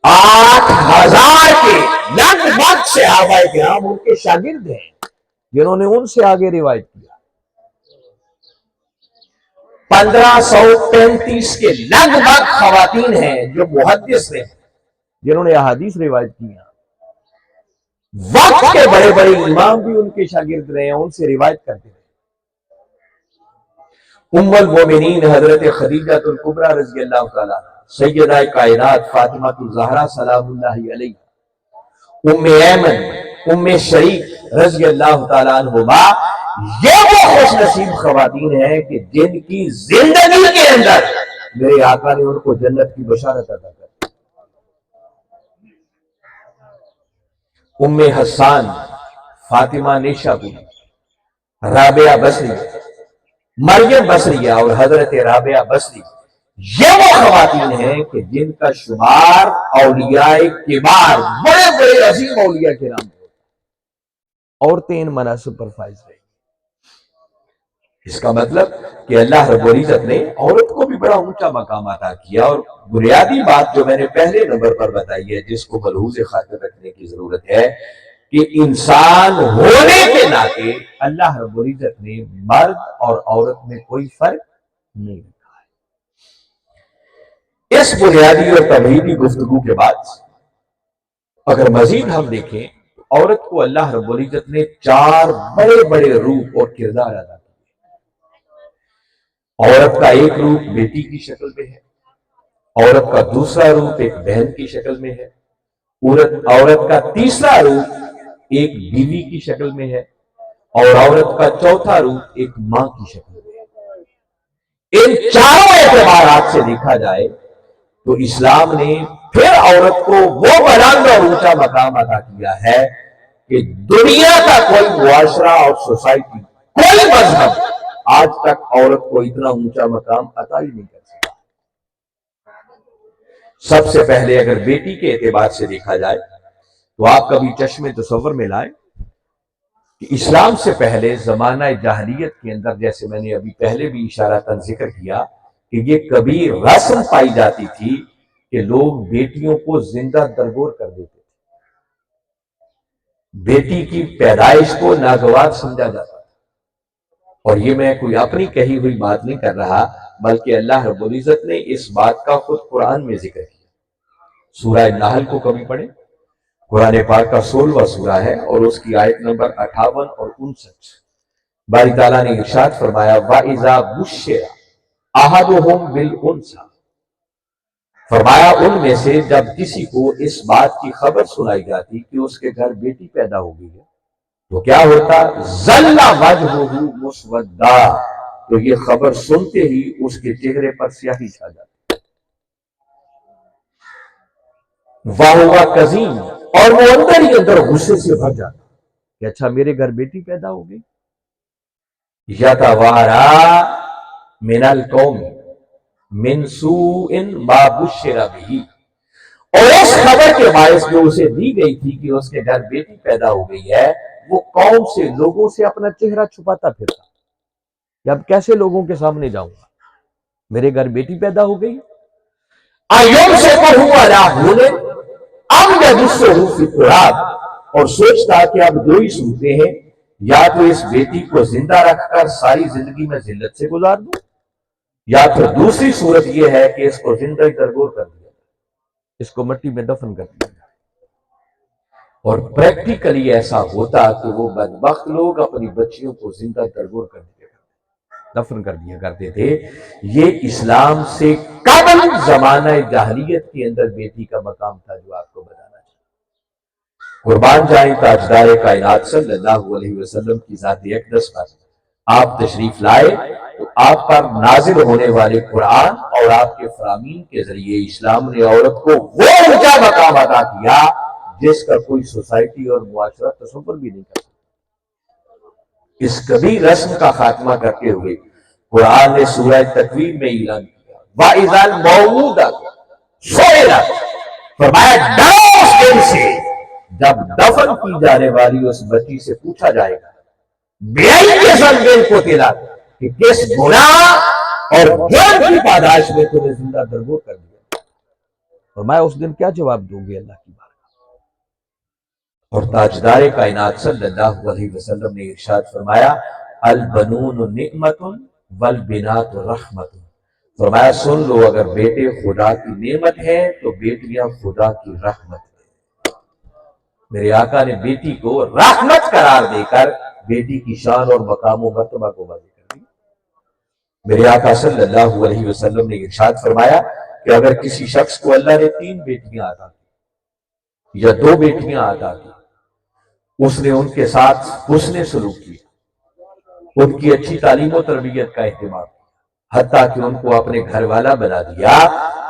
A: 8000 کے لگ بھگ صحابہ کرام ان کے شاگرد ہیں جنہوں نے ان سے آگے روایت کیا۔ 1535 کے لگ بھگ خواتین ہیں جو محدث ہیں جنہوں نے احادیث روایت کی ہیں۔ وقت کے بڑے بڑے امام بھی ان کے شاگرد رہے ہیں، ان سے روایت کرتے ہیں۔ ام المومنین حضرت خدیجہ الکبریٰ رضی اللہ تعالیٰ، سیدہ کائنات فاطمہ الزہرا سلام اللہ علیہ، ام ایمن، ام شریف رضی اللہ تعالیٰ عنہما، یہ وہ خوش نصیب خواتین ہیں کہ جن کی زندگی کے اندر میرے آقا نے ان کو جنت کی بشارت عطا کر۔ ام حسان، فاطمہ نیشابوری، رابعہ بصری، مریم بصریہ اور حضرت رابعہ بصری، یہ وہ خواتین ہیں کہ جن کا شمار اولیاء کبار، بڑے بڑے عظیم اولیاء کرام
B: عورتیں ان مناصب پر فائز رہیں۔
A: اس کا مطلب کہ اللہ رب العزت نے عورت کو بھی بڑا اونچا مقام عطا کیا، اور بنیادی بات جو میں نے پہلے نمبر پر بتائی ہے، جس کو ملحوظ خاطر رکھنے کی ضرورت ہے، کہ انسان ہونے کے ناطے اللہ رب العزت نے مرد اور عورت میں کوئی فرق نہیں رکھا ہے۔ اس بنیادی اور تمہیدی گفتگو کے بعد اگر مزید ہم دیکھیں تو عورت کو اللہ رب العزت نے 4 بڑے بڑے روپ اور کردار ادا کیے۔ عورت کا ایک روپ بیٹی کی شکل میں ہے، عورت کا دوسرا روپ ایک بہن کی شکل میں ہے، عورت کا تیسرا روپ ایک بیوی کی شکل میں ہے، اور عورت کا چوتھا روپ ایک ماں کی شکل میں ہے۔ ان چاروں اعتبارات سے دیکھا جائے تو اسلام نے پھر عورت کو وہ بلند اور اونچا مقام عطا کیا ہے کہ دنیا کا کوئی معاشرہ اور سوسائٹی، کوئی مذہب آج تک عورت کو اتنا اونچا مقام عطا ہی نہیں کر سکا۔ سب سے پہلے اگر بیٹی کے اعتبار سے دیکھا جائے تو آپ کبھی چشم تصور میں لائیں کہ اسلام سے پہلے زمانہ جاہلیت کے اندر، جیسے میں نے ابھی پہلے بھی اشارتاً ذکر کیا، کہ یہ کبھی رسم پائی جاتی تھی کہ لوگ بیٹیوں کو زندہ درگور کر دیتے تھے۔ بیٹی کی پیدائش کو ناگوار سمجھا جاتا تھا، اور یہ میں کوئی اپنی کہی ہوئی بات نہیں کر رہا، بلکہ اللہ رب العزت نے اس بات کا خود قرآن میں ذکر کیا۔ سورہ نحل کو کبھی پڑھیں، قرآن پاک کا 16واں سورہ ہے، اور اس کی آیت نمبر 58 اور 59۔ باری تعالیٰ نے ارشاد فرمایا وَإِذَا بُشِّرَ أَحَدُهُم بِالْأُنثىٰ، فرمایا ان میں سے جب کسی کو اس بات کی خبر سنائی جاتی کہ اس کے گھر بیٹی پیدا ہو گئی ہے تو کیا ہوتا؟ ظَلَّ وَجْهُهُ مُسْوَدًّا، تو یہ خبر سنتے ہی اس کے چہرے پر سیاہی چھا جاتی، وَهُوَ كَظِيمٌ، اور وہ اندر ہی اندر غصے سے بھر جاتا
B: کہ اچھا میرے گھر بیٹی پیدا ہو گئی۔
A: يَتَوَارَى مِنَ الْقَوْمِ مِنْ سُوءٍ مَا بُشِّرَ بِهِ، اور اس خبر کے باعث جو اسے دی گئی تھی کہ اس کے گھر بیٹی پیدا ہو گئی ہے، وہ قوم سے، لوگوں سے اپنا چہرہ چھپاتا پھرتا کہ اب کیسے لوگوں کے سامنے جاؤں گا، میرے گھر بیٹی پیدا ہو گئی۔ أَيُمْسِكُهُ عَلَىٰ هُونٍ أَمْ يَدُسُّهُ فِي التُّرَابِ، اور سوچتا کہ اب 2 ہی صورتیں ہیں، یا تو اس بیٹی کو زندہ رکھ کر ساری زندگی میں ذلت سے گزار دوں، یا پھر دوسری صورت یہ ہے کہ اس کو زندہ درگور کر دیا،
B: اس کو مٹی میں دفن کر دیا۔
A: اور پریکٹیکلی ایسا ہوتا کہ وہ بدبخت لوگ اپنی بچیوں کو زندہ درگور کر دیا، دفن کر دیا کرتے تھے۔ یہ اسلام سے قبل زمانہ جاہلیت کے اندر بیٹی کا مقام تھا، جو آپ کو بتانا چاہیے۔ قربان جائیں تاجدار کائنات صلی اللہ علیہ وسلم کی ذات اقدس پر آپ تشریف لائے تو آپ پر نازل ہونے والے قرآن اور آپ کے فرامین کے ذریعے اسلام نے عورت کو وہ اونچا مقام عطا کیا جس کا کوئی سوسائٹی اور معاشرہ تصور بھی نہیں کر سکتا۔ اس کبھی رسم کا خاتمہ کرتے ہوئے قرآن نے سورہ تکویر میں اعلان کیا وَإِذَا الْمَوْءُودَةُ سُئِلَتْ، فرمایا ڈرو اس دن سے جب دفن کی جانے والی اس بچی سے پوچھا جائے گا بِأَيِّ ذَنبٍ قُتِلَتْ، کہ کس گناہ اور جرم کی پاداش میں تمہیں زندہ درگور کر دیا۔
B: فرمایا اس دن کیا جواب دوں گی اللہ کی بات۔
A: اور تاجدار کائنات صلی اللہ علیہ وسلم نے ارشاد فرمایا البنون نعمت والبنات رحمت، فرمایا سن لو اگر بیٹے خدا کی نعمت ہیں تو بیٹیاں خدا کی رحمت ہیں۔ میرے آقا نے بیٹی کو رحمت قرار دے کر بیٹی کی شان اور مقام و مرتبہ کو واضح کر دی۔ میرے آقا صلی اللہ علیہ وسلم نے ارشاد فرمایا کہ اگر کسی شخص کو اللہ نے 3 بیٹیاں عطا کی یا 2 بیٹیاں عطا کی، اس نے ان کے ساتھ حسن سلوک کیا، ان کی اچھی تعلیم و تربیت کا اہتمام کیا، حتیٰ کہ ان کو اپنے گھر والا بنا دیا،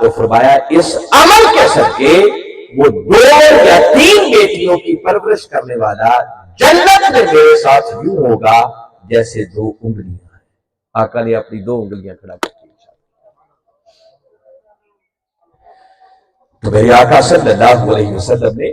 A: تو فرمایا اس عمل کے صدقے وہ 2 یا 3 بیٹیوں کی پرورش کرنے والا جنت میں میرے ساتھ یوں ہوگا جیسے 2 انگلیاں ہیں۔
B: آقا نے اپنی 2 انگلیاں کھڑا کر دی۔
A: تو میرے آقا صلی اللہ علیہ وسلم نے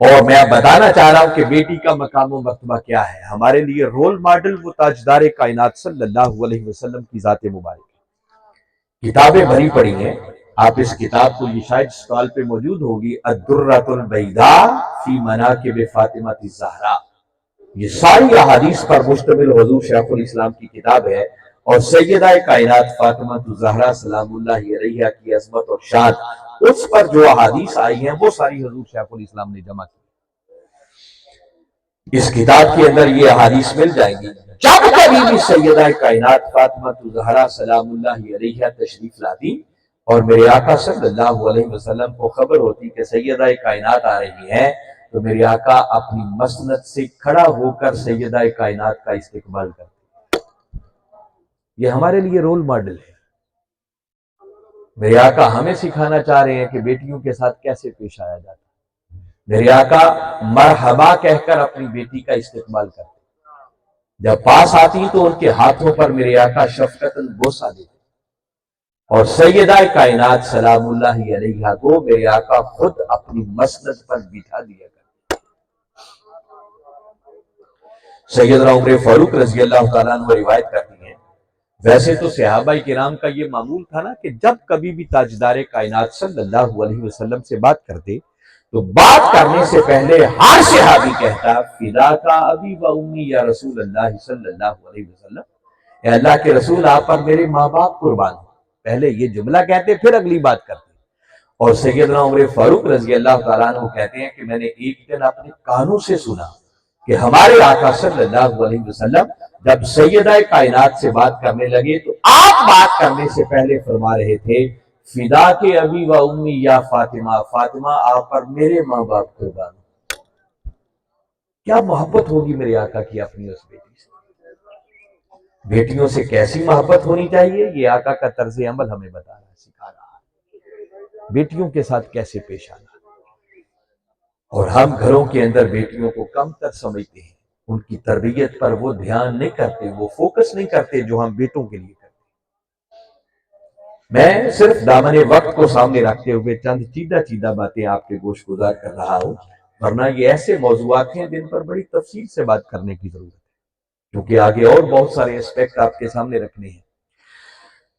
B: اور میں اب بتانا چاہ رہا ہوں کہ بیٹی کا مقام و مرتبہ کیا ہے. ہمارے لیے رول ماڈل وہ تاجدار کائنات صلی اللہ علیہ وسلم کی ذات مبارک ہے. کتابیں بھری پڑی ہیں. آپ اس کتاب کو یہ شاید اسٹال پہ موجود ہوگی، الدرۃ البیضاء فی مناقب فاطمہ الزہراء. یہ ساری احادیث پر مشتمل حضور شیخ الاسلام کی کتاب ہے، اور سیدہ کائنات فاطمہ الزہراء سلام اللہ علیہا کی عظمت اور شان، اس پر جو احادیث آئی ہیں وہ ساری حضور شیخ الاسلام نے جمع کی. اس کتاب کے اندر یہ احادیث مل جائیں گی. جب کبھی بھی سیدہ کائنات فاطمہ الزہراء سلام اللہ علیہا تشریف لاتی اور میرے آقا صلی اللہ علیہ وسلم کو خبر ہوتی کہ سیدہ کائنات آ رہی ہیں، تو میرے آقا اپنی مسند سے کھڑا ہو کر سیدہ کائنات کا استقبال کرتے. یہ ہمارے لیے رول ماڈل ہے. میرے آقا ہمیں سکھانا چاہ رہے ہیں کہ بیٹیوں کے ساتھ کیسے پیش آیا جاتا ہے. میرے آقا مرحبا کہہ کر اپنی بیٹی کا استقبال کرتے. جب پاس آتی تو ان کے ہاتھوں پر میرے آقا شفقتاً بوسہ دیتے، اور سیدہ کائنات سلام اللہ علیہا کو میرے آقا خود اپنی مسند پر بٹھا دیا کرتے. سیدنا عمر فاروق رضی اللہ تعالیٰ عنہ روایت کرتی ہیں، ویسے تو صحابہ کرام کا یہ معمول تھا نا کہ جب کبھی بھی تاجدار کائنات صلی اللہ علیہ وسلم سے بات کرتے تو بات کرنے سے پہلے ہر صحابی کہتا فداک ابی و امی یا رسول اللہ صلی اللہ علیہ وسلم، اے اللہ کے رسول آپ پر میرے ماں باپ قربان ہوں. پہلے یہ جملہ کہتے پھر اگلی بات کرتے. اور سیدنا عمر فاروق رضی اللہ تعالیٰ عنہ کہتے ہیں کہ میں نے ایک دن اپنے کانوں سے سنا کہ ہمارے آقا صلی اللہ علیہ وسلم جب سیدہ کائنات سے بات کرنے لگے تو آپ بات کرنے سے پہلے فرما رہے تھے فدا کے ابی و امی یا فاطمہ، فاطمہ آپ پر میرے ماں باپ قربان. کیا محبت ہوگی میرے آقا کی اپنی اس بیٹی سے. بیٹیوں سے کیسی محبت ہونی چاہیے یہ آقا کا طرز عمل ہمیں بتا رہا ہے، سکھا رہا ہے. بیٹیوں کے ساتھ کیسے پیش آنا. اور ہم گھروں کے اندر بیٹیوں کو کم تر سمجھتے ہیں، ان کی تربیت پر وہ دھیان نہیں کرتے، وہ فوکس نہیں کرتے جو ہم بیٹوں کے لیے کرتے. میں صرف دامن وقت کو سامنے رکھتے ہوئے چند چیدہ باتیں آپ کے گوش گزار کر رہا ہوں، ورنہ یہ ایسے موضوعات ہیں جن پر بڑی تفصیل سے بات کرنے کی ضرورت ہے، کیونکہ آگے اور بہت سارے اسپیکٹ آپ کے سامنے رکھنے ہیں.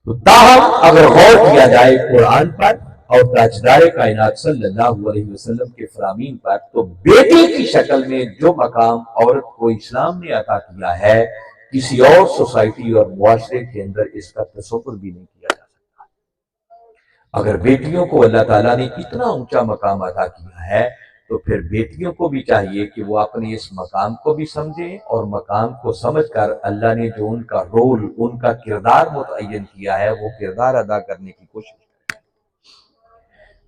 B: تو تاہم اگر غور کیا جائے قرآن پر اور تاجدار کائنات صلی اللہ علیہ وسلم کے فرامین پر، تو بیٹی کی شکل میں جو مقام عورت کو اسلام نے عطا کیا ہے کسی اور سوسائٹی اور معاشرے کے اندر اس کا تصور بھی نہیں کیا جا سکتا. اگر بیٹیوں کو اللہ تعالیٰ نے اتنا اونچا مقام عطا کیا ہے تو پھر بیٹیوں کو بھی چاہیے کہ وہ اپنے اس مقام کو بھی سمجھیں، اور مقام کو سمجھ کر اللہ نے جو ان کا رول، ان کا کردار متعین کیا ہے وہ کردار ادا کرنے کی کوشش کریں.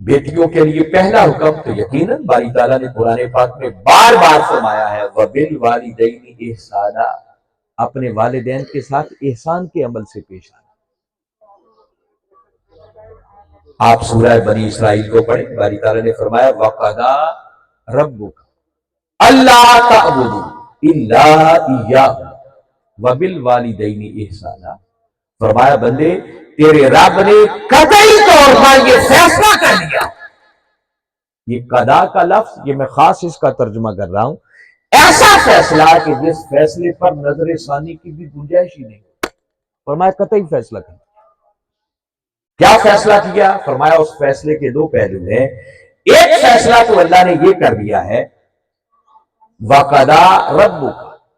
B: بیٹیوں کے لیے پہلا حکم تو یقیناً باری تعالیٰ نے قرآن پاک میں بار بار فرمایا ہے وَبِالْوَالِدَيْنِ إِحْسَانًا، اپنے والدین کے ساتھ احسان کے عمل سے پیش آنا. آپ سورہ بنی اسرائیل کو پڑھیں، باری تعالیٰ نے فرمایا وَقَضَىٰ رَبُّكَ أَلَّا تَعْبُدُوا إِلَّا إِيَّاهُ وَبِالْوَالِدَيْنِ إِحْسَانًا. فرمایا بندے تیرے رب نے قطعی طور پر یہ فیصلہ کر لیا. یہ قضا کا لفظ یہ میں خاص اس کا ترجمہ کر رہا ہوں، ایسا فیصلہ کہ جس فیصلے پر نظر ثانی کی بھی گنجائش ہی نہیں. فرمایا قطعی فیصلہ کر. کیا فیصلہ کیا؟ فرمایا اس فیصلے کے دو پہلو ہیں. ایک فیصلہ تو اللہ نے یہ کر دیا ہے وَقَضَىٰ رَبُّكَ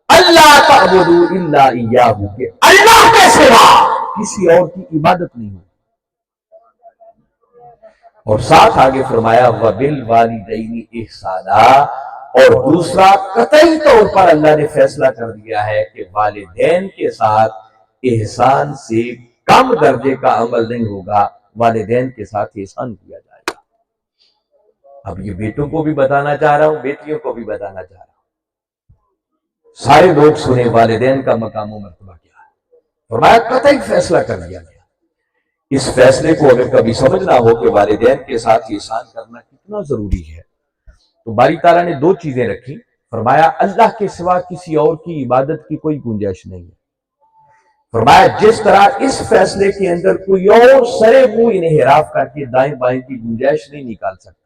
B: أَلَّا تَعْبُدُوا إِلَّا إِيَّاهُ، کہ اللہ کے سوا کسی اور کی عبادت نہیں ہو. اور ساتھ آگے فرمایا وَبِالْوَالِدَيْنِ إِحْسَانًا، اور دوسرا قطعی طور پر اللہ نے فیصلہ کر دیا ہے کہ والدین کے ساتھ احسان سے کم درجے کا عمل نہیں ہوگا، والدین کے ساتھ احسان کیا جائے گا. اب یہ بیٹوں کو بھی بتانا چاہ رہا ہوں، بیٹیوں کو بھی بتانا چاہ رہا ہوں. سارے لوگ سنیں والدین کا مقام و مرتبہ کیا ہے. فرمایا قطعی فیصلہ کر دیا گیا. اس فیصلے کو اگر کبھی سمجھنا ہو کہ والدین کے ساتھ احسان کرنا کتنا ضروری ہے تو باری تعالیٰ نے دو چیزیں رکھی. فرمایا اللہ کے سوا کسی اور کی عبادت کی کوئی گنجائش نہیں ہے. فرمایا جس طرح اس فیصلے کے اندر کوئی اور سرے منہ انحراف کر کے دائیں بائیں کی گنجائش نہیں نکال سکتا،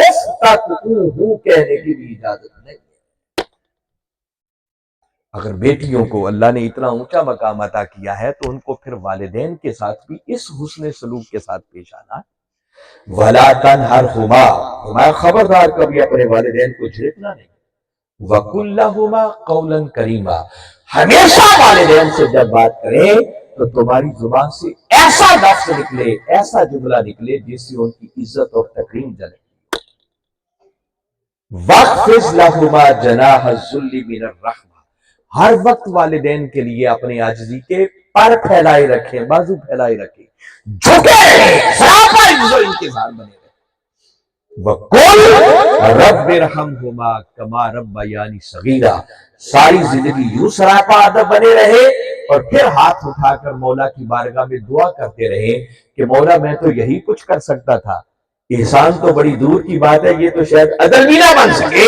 B: اس تک ہوں کہنے کی بھی اجازت نہیں۔ اگر بیٹیوں کو اللہ نے اتنا اونچا مقام عطا کیا ہے تو ان کو پھر والدین کے ساتھ بھی اس حسن سلوک کے ساتھ پیش آنا۔ وَلَا تَنْهَرْهُمَا، ہمارا خبردار کبھی اپنے والدین کو جھڑکنا نہیں۔ وَقُلْ لَهُمَا قَوْلًا كَرِيمًا، ہمیشہ والدین سے جب بات کریں تو تمہاری زبان سے ایسا لفظ نکلے، ایسا جملہ نکلے جس سے ان کی عزت اور تکریم جلے۔ وَاخْفِضْ لَهُمَا جَنَاحَ الذُّلِّ مِنَ الرَّحْمَةِ، ہر وقت والدین کے لیے اپنی عاجزی کے پر پھیلائے رکھیں، بازو پھیلائے رکھیں، جھکے رہیں، سراپا عزت و انکسار بنے رہیں۔ وَقُلْ رَبِّ ارْحَمْهُمَا كَمَا رَبَّيَانِي صَغِيرًا، ساری زندگی یوں سراپا ادب بنے رہے اور پھر ہاتھ اٹھا کر مولا کی بارگاہ میں دعا کرتے رہے کہ مولا میں تو یہی کچھ کر سکتا تھا، احسان تو بڑی دور کی بات ہے، یہ تو شاید عدل بھی نہ بن سکے،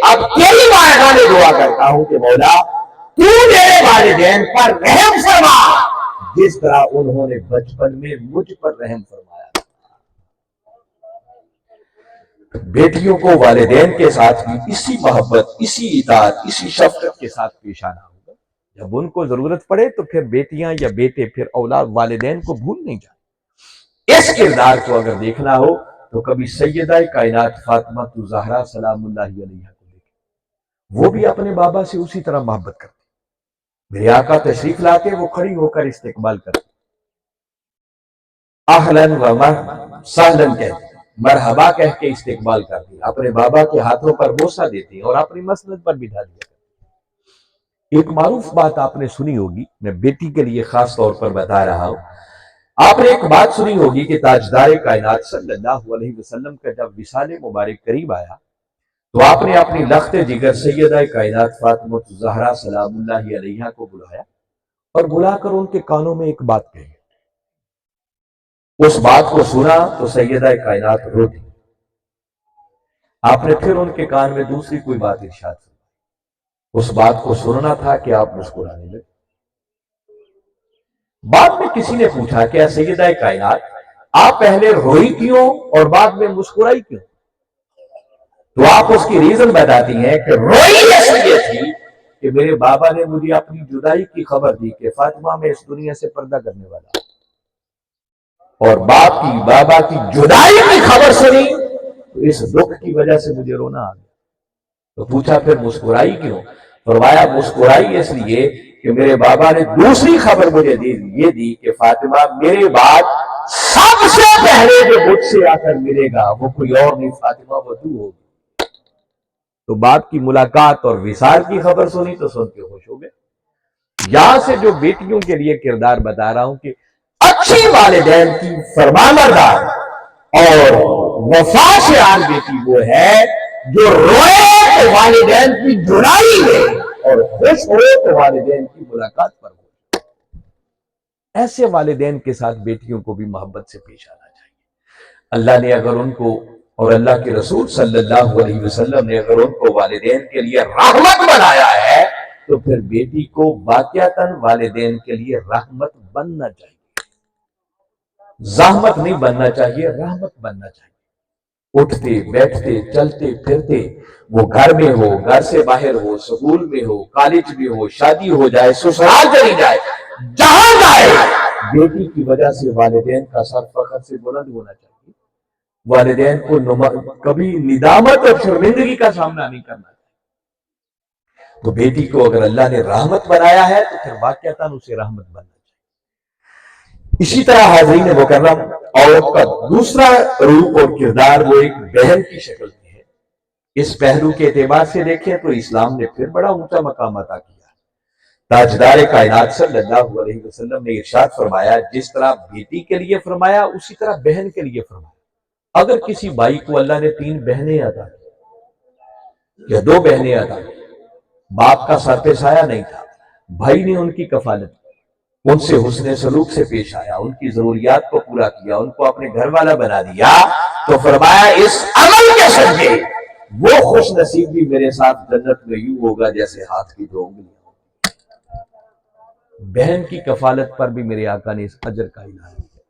B: اب تیری بارگاہ میں دعا کرتا ہوں کہ مولا تو میرے والدین پر رحم فرما جس طرح انہوں نے بچپن میں مجھ پر رحم فرمایا۔ بیٹیوں کو والدین کے ساتھ بھی اسی محبت، اسی اطاعت، اسی شفقت کے ساتھ پیش آنا ہوگا۔ جب ان کو ضرورت پڑے تو پھر بیٹیاں یا بیٹے پھر اولاد والدین کو بھول نہیں جائیں۔ اس کردار کو اگر دیکھنا ہو تو کبھی سیدہ کائنات فاطمہ الزہرا سلام اللہ علیہا کو دیکھیں، وہ بھی اپنے بابا سے اسی طرح محبت کرتے، میرے آقا تشریف لاتے وہ کھڑی ہو کر استقبال کرتے، اہلاً و سہلاً کہتے، مرحبا کہہ کے استقبال کرتی، اپنے بابا کے ہاتھوں پر بوسہ دیتی اور اپنی مسند پر بٹھا دیا۔ ایک معروف بات آپ نے سنی ہوگی، میں بیٹی کے لیے خاص طور پر بتا رہا ہوں، آپ نے ایک بات سنی ہوگی کہ تاجدار کائنات صلی اللہ علیہ وسلم کا جب وصال مبارک قریب آیا تو آپ نے اپنی لخت جگر سیدہ کائنات فاطمہ الزہرا سلام اللہ علیہا کو بلایا اور بلا کر ان کے کانوں میں ایک بات کہی۔ اس بات کو سنا تو سیدہ کائنات رو دی۔ آپ نے پھر ان کے کان میں دوسری کوئی بات ارشاد فرمائی، اس بات کو سننا تھا کہ آپ مسکرانے لگے۔ بعد میں کسی نے پوچھا کہ سیدہ کائنات آپ پہلے روئی کیوں اور بعد میں مسکرائی کیوں؟ تو آپ اس کی ریزن بتاتی ہیں کہ روئی اس لیے تھی کہ میرے بابا نے مجھے اپنی جدائی کی خبر دی کہ فاطمہ میں اس دنیا سے پردہ کرنے والا، اور باپ کی بابا کی جدائی کی خبر سنی تو اس دکھ کی وجہ سے مجھے رونا آ گیا۔ تو پوچھا پھر مسکرائی کیوں؟ فرمایا مسکرائی اس لیے کہ میرے بابا نے دوسری خبر مجھے یہ دی کہ فاطمہ میرے بعد سب سے پہلے جو مجھ سے آ کر ملے گا وہ کوئی اور نہیں، فاطمہ وہ تو ہوگی۔ تو باپ کی ملاقات اور وصال کی خبر سنی تو سن کے خوش ہو گئے۔ یہاں سے جو بیٹیوں کے لیے کردار بتا رہا ہوں کہ اچھی والدین کی فرمانبردار اور وفا سے آن بیٹی وہ ہے جو روئے تو والدین کی جدائی ہے اور خوش ہو تو والدین کی ملاقات پر ہو۔ ایسے والدین کے ساتھ بیٹیوں کو بھی محبت سے پیش آنا چاہیے۔ اللہ نے اگر ان کو اور اللہ کے رسول صلی اللہ علیہ وسلم نے اگر ان کو والدین کے لیے رحمت بنایا ہے تو پھر بیٹی کو واقعتاً والدین کے لیے رحمت بننا چاہیے، زحمت نہیں بننا چاہیے، رحمت بننا چاہیے۔ اٹھتے بیٹھتے چلتے پھرتے وہ گھر میں ہو، گھر سے باہر ہو، سکول میں ہو، کالج میں ہو، شادی ہو جائے، سسرال چلی جائے، جہاں جائے بیٹی کی وجہ سے والدین کا سر فخر سے بلند ہونا چاہیے، والدین کو کبھی ندامت اور شرمندگی کا سامنا نہیں کرنا چاہیے۔ تو بیٹی کو اگر اللہ نے رحمت بنایا ہے تو پھر واقعتاً اسے رحمت بننا چاہیے۔ اسی طرح حاضرین مکرم عورت کا دوسرا روپ اور کردار وہ ایک بہن کی شکل میں ہے۔ اس پہلو کے اعتبار سے دیکھیں تو اسلام نے پھر بڑا اونچا مقام عطا کیا۔ تاجدار کائنات صلی اللہ علیہ وسلم نے ارشاد فرمایا جس طرح بیٹی کے لیے فرمایا اسی طرح بہن کے لیے فرمایا۔ اگر کسی بھائی کو اللہ نے 3 بہنیں عطا کی یا 2 بہنیں عطا کی، باپ کا سر پہ سایہ نہیں تھا، بھائی نے ان کی کفالت کی، ان سے حسن سلوک سے پیش آیا، ان کی ضروریات کو پورا کیا، ان کو اپنے گھر والا بنا دیا، تو فرمایا اس عمل کے صدقے وہ خوش نصیب بھی میرے ساتھ جنت میں یوں ہوگا جیسے ہاتھ کی 2 انگلیاں۔ بہن کی کفالت پر بھی میرے آقا نے اس اجر کا اعلان کیا۔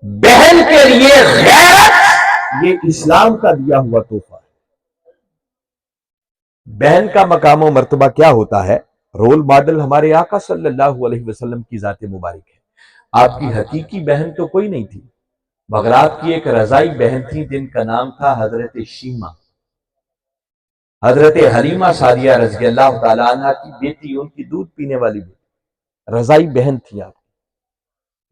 B: بہن کے لیے غیرت یہ اسلام کا دیا ہوا تحفہ ہے۔ بہن کا مقام و مرتبہ کیا ہوتا ہے؟ رول ماڈل ہمارے آقا صلی اللہ علیہ وسلم کی ذات مبارک ہے۔ آپ کی حقیقی بہن تو کوئی نہیں تھی مگر آپ کی ایک رضائی بہن تھی جن کا نام تھا حضرت شیمہ۔ حضرت حلیمہ سعدیہ رضی اللہ تعالیٰ عنہ کی بیٹی، ان کی دودھ پینے والی بیٹی، رضائی بہن تھی آپ۔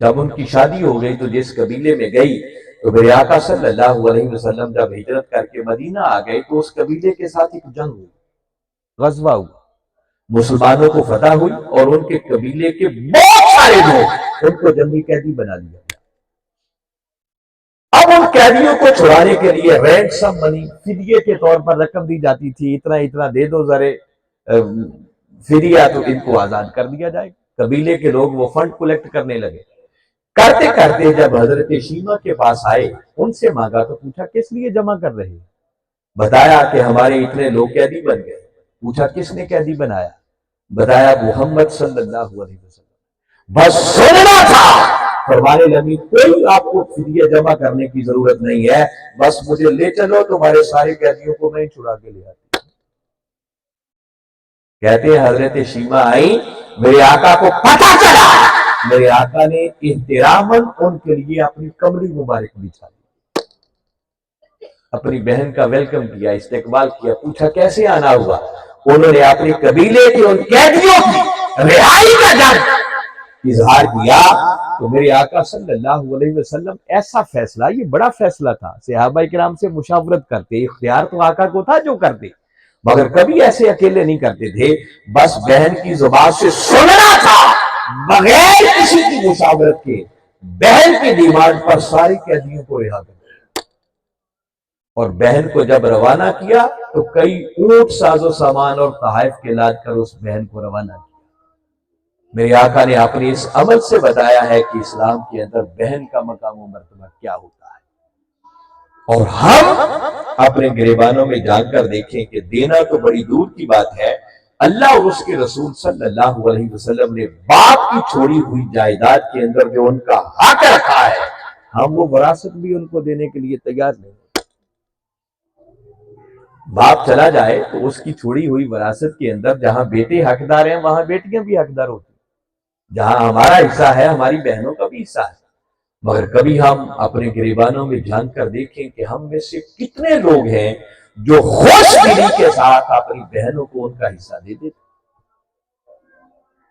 B: جب ان کی شادی ہو گئی تو جس قبیلے میں گئی تو میرے آقا صلی اللہ علیہ وسلم جب ہجرت کر کے مدینہ آ گئے تو اس قبیلے کے ساتھ ایک جنگ ہوئی، غزوہ ہوا، مسلمانوں کو فتح ہوئی اور ان کے قبیلے کے بہت سارے لوگ ان کو جنگی قیدی بنا لیا۔ اب ان قیدیوں کو چھڑانے کے لیے رینسم منی، فدیے کے طور پر رقم دی جاتی تھی، اتنا اتنا دے دو ذرے فدیہ تو ان کو آزاد کر دیا جائے۔ قبیلے کے لوگ وہ فنڈ کلیکٹ کرنے لگے، کرتے کرتے جب حضرت شیمہ کے پاس آئے، ان سے مانگا تو پوچھا کس لیے جمع کر رہے ہیں؟ بتایا کہ ہمارے اتنے لوگ قیدی بن گئے۔ پوچھا کس نے قیدی بنایا؟ بتایا محمد صلی اللہ علیہ وسلم۔ بس سننا تھا۔ فرمانے لگی کوئی آپ کو فدیہ جمع کرنے کی ضرورت نہیں ہے، بس مجھے لے چلو، تمہارے سارے قیدیوں کو میں چھڑا کے لے آتی۔ کہتے ہیں حضرت شیمہ آئی، میرے آقا کو پتہ چلا، میرے آقا نے احتراماً ان کے لیے اپنی کمری مبارک بچھا دی، اپنی بہن کا ویلکم کیا، استقبال کیا۔ پوچھا کیسے آنا ہوا؟ انہوں نے اپنے قبیلے کے ان قیدیوں کی رہائی کا جب اظہار کیا تو میرے آقا صلی اللہ علیہ وسلم ایسا فیصلہ، یہ بڑا فیصلہ تھا، صحابہ کرام سے مشاورت کرتے، اختیار تو آقا کو تھا جو کرتے، مگر کبھی ایسے اکیلے نہیں کرتے تھے، بس بہن کی زبان سے سننا تھا بغیر کسی کی مشاورت کے، بہن کی ڈیمانڈ پر ساری قیدیوں کو رہا کر دیا۔ اور بہن کو جب روانہ کیا تو کئی اونٹ ساز و سامان اور تحائف کے لاد کر اس بہن کو روانہ کیا۔ میرے آقا نے اپنے اس عمل سے بتایا ہے کہ اسلام کے اندر بہن کا مقام و مرتبہ کیا ہوتا ہے، اور ہم اپنے گریبانوں میں جان کر دیکھیں کہ دینا تو بڑی دور کی بات ہے، اللہ اور اس کے رسول صلی اللہ علیہ وسلم نے باپ کی چھوڑی ہوئی جائیداد کے اندر جو ان کا حق رکھا ہے، ہم وہ وراثت بھی ان کو دینے کے لیے تیار نہیں۔ باپ چلا جائے تو اس کی چھوڑی ہوئی وراثت کے اندر جہاں بیٹے حقدار ہیں وہاں بیٹیاں بھی حقدار ہوتی، جہاں ہمارا حصہ ہے ہماری بہنوں کا بھی حصہ ہے، مگر کبھی ہم اپنے گریبانوں میں جان کر دیکھیں کہ ہم میں سے کتنے لوگ ہیں جو خوش دلی کے ساتھ اپنی بہنوں کو ان کا حصہ دے دیتے،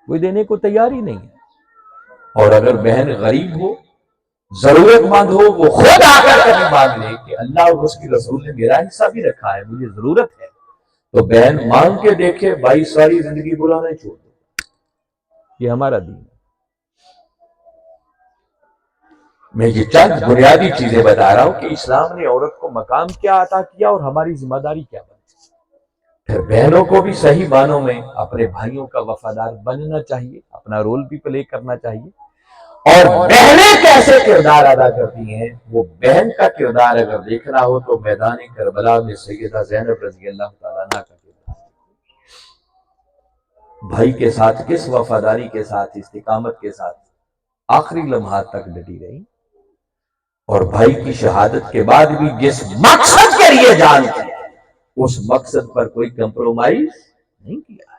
B: کوئی دینے کو تیار ہی نہیں ہے۔ اور اگر بہن غریب ہو، ضرورت مند ہو، وہ خود آ کر کبھی مانگ لے کہ اللہ اور اس کی رسول نے میرا حصہ بھی رکھا ہے، مجھے ضرورت ہے، تو بہن مانگ کے دیکھے، بھائی ساری زندگی بلانا چھوڑ دو، یہ ہمارا دین ہے۔ میں یہ چند بنیادی چیزیں بتا رہا ہوں کہ اسلام نے عورت کو مقام کیا عطا کیا اور ہماری ذمہ داری کیا بنتی۔ پھر بہنوں کو بھی صحیح معنوں میں اپنے بھائیوں کا وفادار بننا چاہیے، اپنا رول بھی پلے کرنا چاہیے۔ اور بہنیں کیسے کردار ادا کرتی ہیں، وہ بہن کا کردار اگر دیکھنا ہو تو میدان کربلا میں سیدہ زینب رضی اللہ تعالیٰ عنہ کا کردار، بھائی کے ساتھ کس وفاداری کے ساتھ، استقامت کے ساتھ آخری لمحات تک ڈٹی رہی، اور بھائی کی شہادت کے بعد بھی جس مقصد کے لیے جان دی اس مقصد پر کوئی کمپرومائز نہیں کیا ہے۔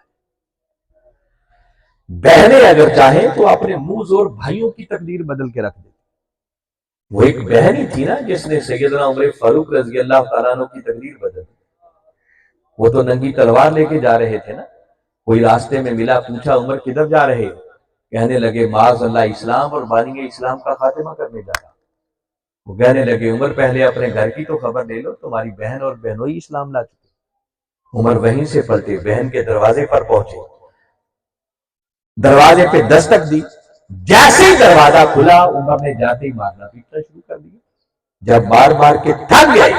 B: بہنیں اگر چاہیں تو اپنے منہ زور بھائیوں کی تقدیر بدل کے رکھ دیں۔ وہ ایک بہن ہی تھی نا جس نے سیدنا عمر فاروق رضی اللہ تعالیٰ عنہ کی تقدیر بدل دی۔ وہ تو ننگی تلوار لے کے جا رہے تھے نا، کوئی راستے میں ملا، پوچھا عمر کدھر جا رہے ہو؟ کہنے لگے معاذ اللہ اسلام اور بانی اسلام کا خاتمہ کرنے جا رہا۔ وہ کہنے لگے عمر پہلے اپنے گھر کی تو خبر لے لو، تمہاری بہن اور بہنوئی اسلام لا چکے۔ عمر وہیں سے پلٹے، بہن کے دروازے پر پہنچے، دروازے پہ دستک دی، جیسے ہی دروازہ کھلا عمر نے جاتے ہی مارنا پیٹنا شروع کر دیا۔ جب مار مار کے تھک گئے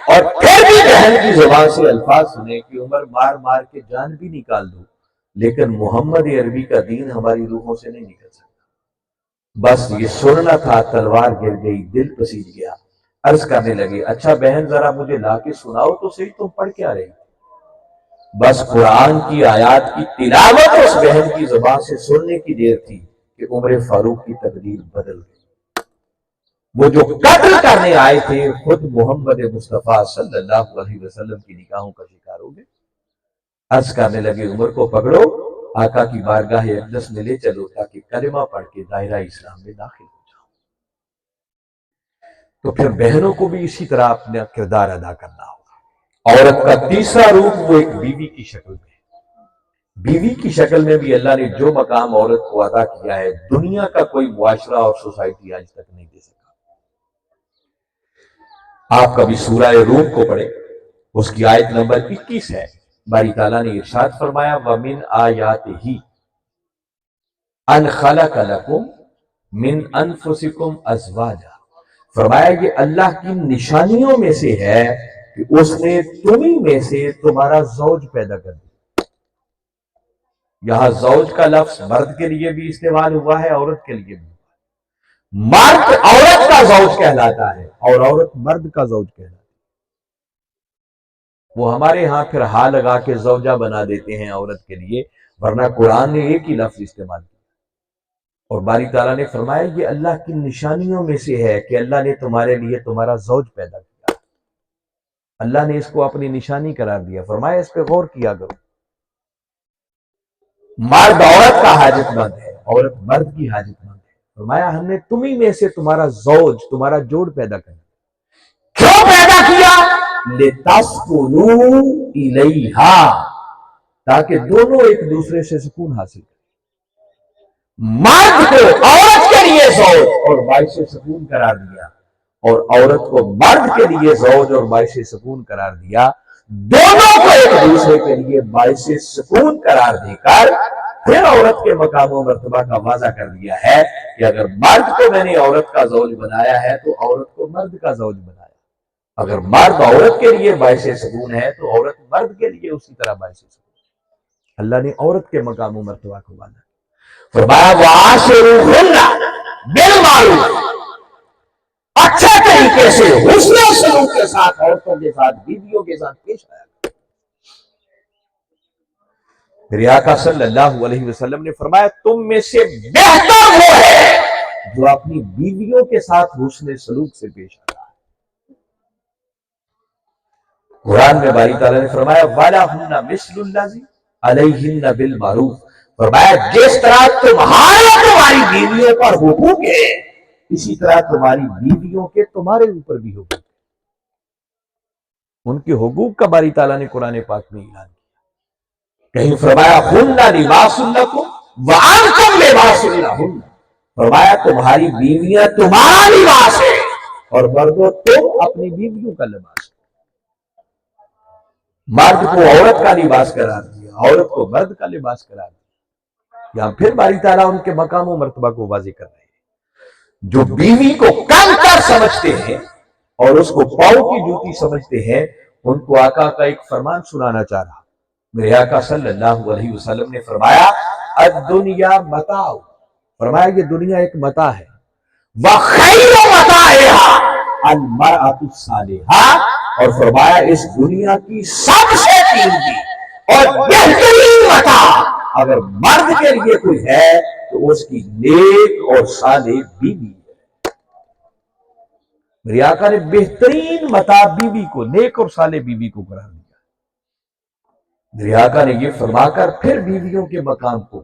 B: اور پھر بھی بہن کی زبان سے الفاظ سنے کہ عمر مار مار کے جان بھی نکال دو لیکن محمد عربی کا دین ہماری روحوں سے نہیں نکل سکتا، بس یہ سننا تھا، تلوار گر گئی، دل پسیج گیا۔ عرض کرنے لگے اچھا بہن ذرا مجھے لا کے سناؤ تو صحیح، تم پڑھ کیا رہے؟ بس قرآن کی آیات کی تلاوت اس بہن کی زبان سے سننے کی دیر تھی کہ عمر فاروق کی تقدیر بدل گئی۔ وہ جو قتل کرنے آئے تھے خود محمد مصطفیٰ صلی اللہ علیہ وسلم کی نگاہوں کا شکار ہو گئے۔ عرض کرنے لگے عمر کو پکڑو، آقا کی بارگاہ اقدس میں لے چلو تاکہ کلمہ پڑھ کے دائرہ اسلام میں داخل ہو جاؤ۔ تو پھر بہنوں کو بھی اسی طرح اپنا کردار ادا کرنا ہوگا۔ عورت کا تیسرا روپ وہ ایک بیوی کی شکل میں، بیوی کی شکل میں بھی اللہ نے جو مقام عورت کو عطا کیا ہے دنیا کا کوئی معاشرہ اور سوسائٹی آج تک نہیں دے سکا۔ آپ کبھی سورہ روم کو پڑھیں، اس کی آیت نمبر 21 ہے، باری تعالیٰ نے ارشاد فرمایا وَمِنْ آیَاتِهِ أَنْ خَلَقَ لَكُمْ مِنْ أَنفُسِكُمْ أَزْوَاجًا، فرمایا یہ اللہ کی نشانیوں میں سے ہے کہ اس نے تمہیں میں سے تمہارا زوج پیدا کر دیا۔ یہاں زوج کا لفظ مرد کے لیے بھی استعمال ہوا ہے، عورت کے لیے بھی۔ مرد عورت کا زوج کہلاتا ہے اور عورت مرد کا زوج کہلاتا ہے۔ وہ ہمارے ہاں پھر ہاں لگا کے زوجہ بنا دیتے ہیں عورت کے لیے، ورنہ قرآن نے ایک ہی لفظ استعمال کیا۔ اور باری تعالیٰ نے فرمایا یہ اللہ کی نشانیوں میں سے ہے کہ اللہ نے تمہارے لیے تمہارا زوج پیدا کیا۔ اللہ نے اس کو اپنی نشانی قرار دیا، فرمایا اس پہ غور کیا کرو۔ مرد عورت کا حاجت مند ہے، عورت مرد کی حاجت مند ہے۔ فرمایا ہم نے تمہیں میں سے تمہارا زوج، تمہارا جوڑ پیدا کیا۔ کیوں پیدا کیا؟ لِتَسْكُنُوا إِلَيْهَا، تاکہ دونوں ایک دوسرے سے سکون حاصل کریں۔ مرد کو عورت کے لیے زوج اور باعث سکون قرار دیا، اور عورت کو مرد کے لیے زوج اور باعث سکون قرار دیا، دونوں کو ایک دوسرے کے لیے باعث سکون قرار دے کر پھر عورت کے مقام و مرتبہ کا واضح کر دیا ہے کہ اگر مرد کو میں نے عورت کا زوج بنایا ہے تو عورت کو مرد کا زوج بنایا۔ اگر مرد عورت کے لیے باعث سکون ہے تو عورت مرد کے لیے اسی طرح باعث سکون۔ اللہ نے عورت کے مقام و مرتبہ کو واضح فرمایا وَعَاشِرُوهُنَّ بِالْمَعْرُوفِ، اچھے طریقے سے حسن سلوک کے ساتھ عورتوں کے ساتھ، بیویوں کے ساتھ پیش آیا۔ میرے آقا صلی اللہ علیہ وسلم نے فرمایا تم میں سے بہتر وہ ہے جو اپنی بیویوں کے ساتھ حسن سلوک سے پیش آتا ہے۔ قرآن میں باری تعالیٰ نے فرمایا وَلَهُنَّ مِثْلُ الَّذِي عَلَيْهِنَّ بِالْمَعْرُوفِ، فرمایا جس طرح تمہاری بیویوں پر حقوق ہے اسی طرح تمہاری بیویوں کے تمہارے اوپر بھی حقوق ہے۔ ان کے حقوق کا باری تعالیٰ نے قرآن پاک میں اعلان کیا۔ کہیں فرمایا ہن لباس لکم وانتم لباس لہن، فرمایا تمہاری بیویاں تمہارا لباس ہے اور مردوں تم اپنی بیویوں کا لباس ہے۔ مرد کو عورت کا لباس قرار دیا، عورت کو مرد کا لباس قرار دیا۔ یہاں پھر باری تعالیٰ ان کے مقام و مرتبہ کو واضح کر رہے ہیں۔ جو بیوی کو کم تر سمجھتے ہیں اور اس کو پاؤں کی جوتی سمجھتے ہیں، ان کو آقا کا ایک فرمان سنانا چاہ رہا۔ میرے آقا صلی اللہ علیہ وسلم نے فرمایا الدنیا متاع، فرمایا یہ دنیا ایک متاع ہے، وخیر متاعها المرأة الصالحة، اور فرمایا اس دنیا کی سب سے قیمتی اور بہترین متاع اگر مرد کے لیے کوئی ہے تو اس کی نیک اور صالح بیوی ہے۔ میرے آقا نے بہترین متاع بیوی کو، نیک اور صالح بیوی کو قرار دیا۔ میرے آقا نے یہ فرما کر پھر بیویوں کے مقام کو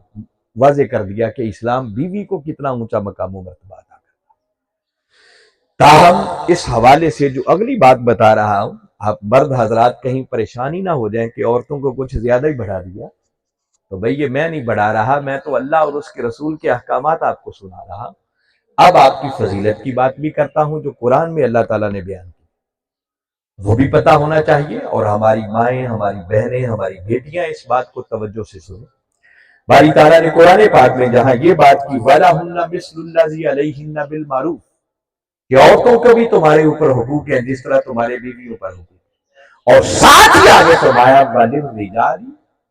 B: واضح کر دیا کہ اسلام بیوی کو کتنا اونچا مقام و مرتبہ عطا کرتا ہے۔ تاہم اس حوالے سے جو اگلی بات بتا رہا ہوں، آپ مرد حضرات کہیں پریشانی نہ ہو جائیں کہ عورتوں کو کچھ زیادہ ہی بڑھا دیا، تو بھئی یہ میں نہیں بڑھا رہا، میں تو اللہ اور اس کے رسول کے احکامات آپ کو سنا رہا۔ اب آپ کی فضیلت کی بات بھی کرتا ہوں جو قرآن میں اللہ تعالیٰ نے بیان کی، وہ بھی پتہ ہونا چاہیے، اور ہماری مائیں، ہماری بہنیں، ہماری بیٹیاں اس بات کو توجہ سے سنیں۔ باری تعالیٰ نے قرآن پاک میں جہاں یہ بات کی وَلَهُنَّ مِثْلُ الَّذِي عَلَيْهِنَّ بِالْمَعْرُوفِ، کہ عورتوں کو بھی تمہارے اوپر حقوق ہیں جس طرح تمہارے بیویوں پر حقوق ہیں، اور ساتھ ہی آگے فرمایا وَلِلرِّجَالِ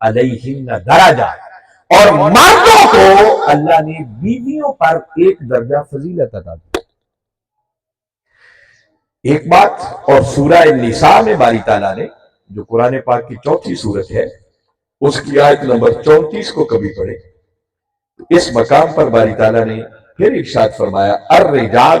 B: عَلَيْهِنَّ دَرَجَةٌ، اور مردوں کو اللہ نے بیویوں پر ایک درجہ فضیلت عطا دی۔ ایک بات اور سورہ النساء میں باری تعالیٰ نے، جو قرآن پاک کی چوتھی سورت ہے، اس کی آیت نمبر 34 کو کبھی پڑھے، اس مقام پر باری تعالیٰ نے پھر ارشاد فرمایا الرجال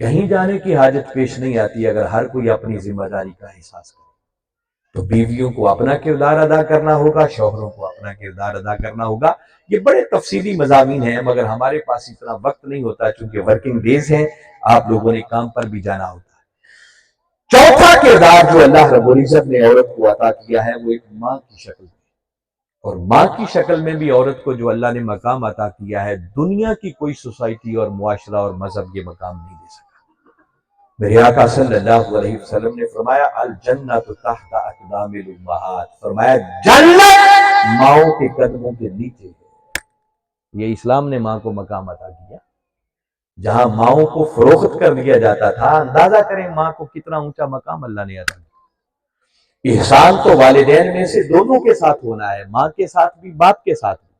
B: کہیں جانے کی حاجت پیش نہیں آتی اگر ہر کوئی اپنی ذمہ داری کا احساس کرے۔ تو بیویوں کو اپنا کردار ادا کرنا ہوگا، شوہروں کو اپنا کردار ادا کرنا ہوگا۔ یہ بڑے تفصیلی مضامین ہیں مگر ہمارے پاس اتنا وقت نہیں ہوتا چونکہ ورکنگ ڈیز ہیں، آپ لوگوں نے کام پر بھی جانا ہوتا ہے۔ چوتھا کردار جو اللہ رب العزت نے عورت کو عطا کیا ہے وہ ایک ماں کی شکل میں، اور ماں کی شکل میں بھی عورت کو جو اللہ نے مقام عطا کیا ہے، دنیا کی کوئی سوسائٹی اور معاشرہ اور مذہب یہ مقام نہیں دے سکتا۔ میرے آقا صلی اللہ علیہ وسلم نے فرمایا الجنت تحت اقدام الامہات، فرمایا جنت ماؤں کے قدموں کے نیچے ہے۔ یہ اسلام نے ماں کو مقام عطا کیا۔ جہاں ماؤں کو فروخت کر دیا جاتا تھا، اندازہ کریں ماں کو کتنا اونچا مقام اللہ نے عطا کیا۔ احسان تو والدین میں سے دونوں کے ساتھ ہونا ہے، ماں کے ساتھ بھی باپ کے ساتھ بھی،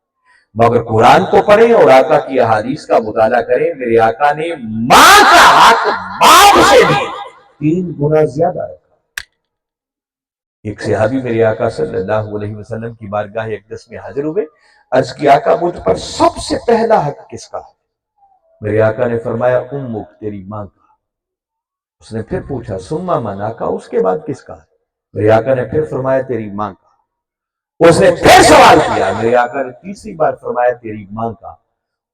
B: مگر قرآن کو پڑھیں اور آقا کی احادیث کا مطالعہ کریں۔ میرے آقا نے ماں کا حق باپ سے بھی 3 گنا زیادہ رکھا۔ ایک صحابی میرے آقا صلی اللہ علیہ وسلم کی بارگاہ اقدس میں حاضر ہوئے، عرض کی آقا مجھ پر سب سے پہلا حق کس کا ہے؟ میرے آقا نے فرمایا امک، تیری ماں کا۔ اس نے پھر پوچھا ثم من، آقا اس کے بعد کس کا ہے؟ میرے آقا نے پھر فرمایا تیری ماں کا۔ اس نے پھر سوال کیا، میرے آقا نے تیسری بار فرمایا تیری ماں کا،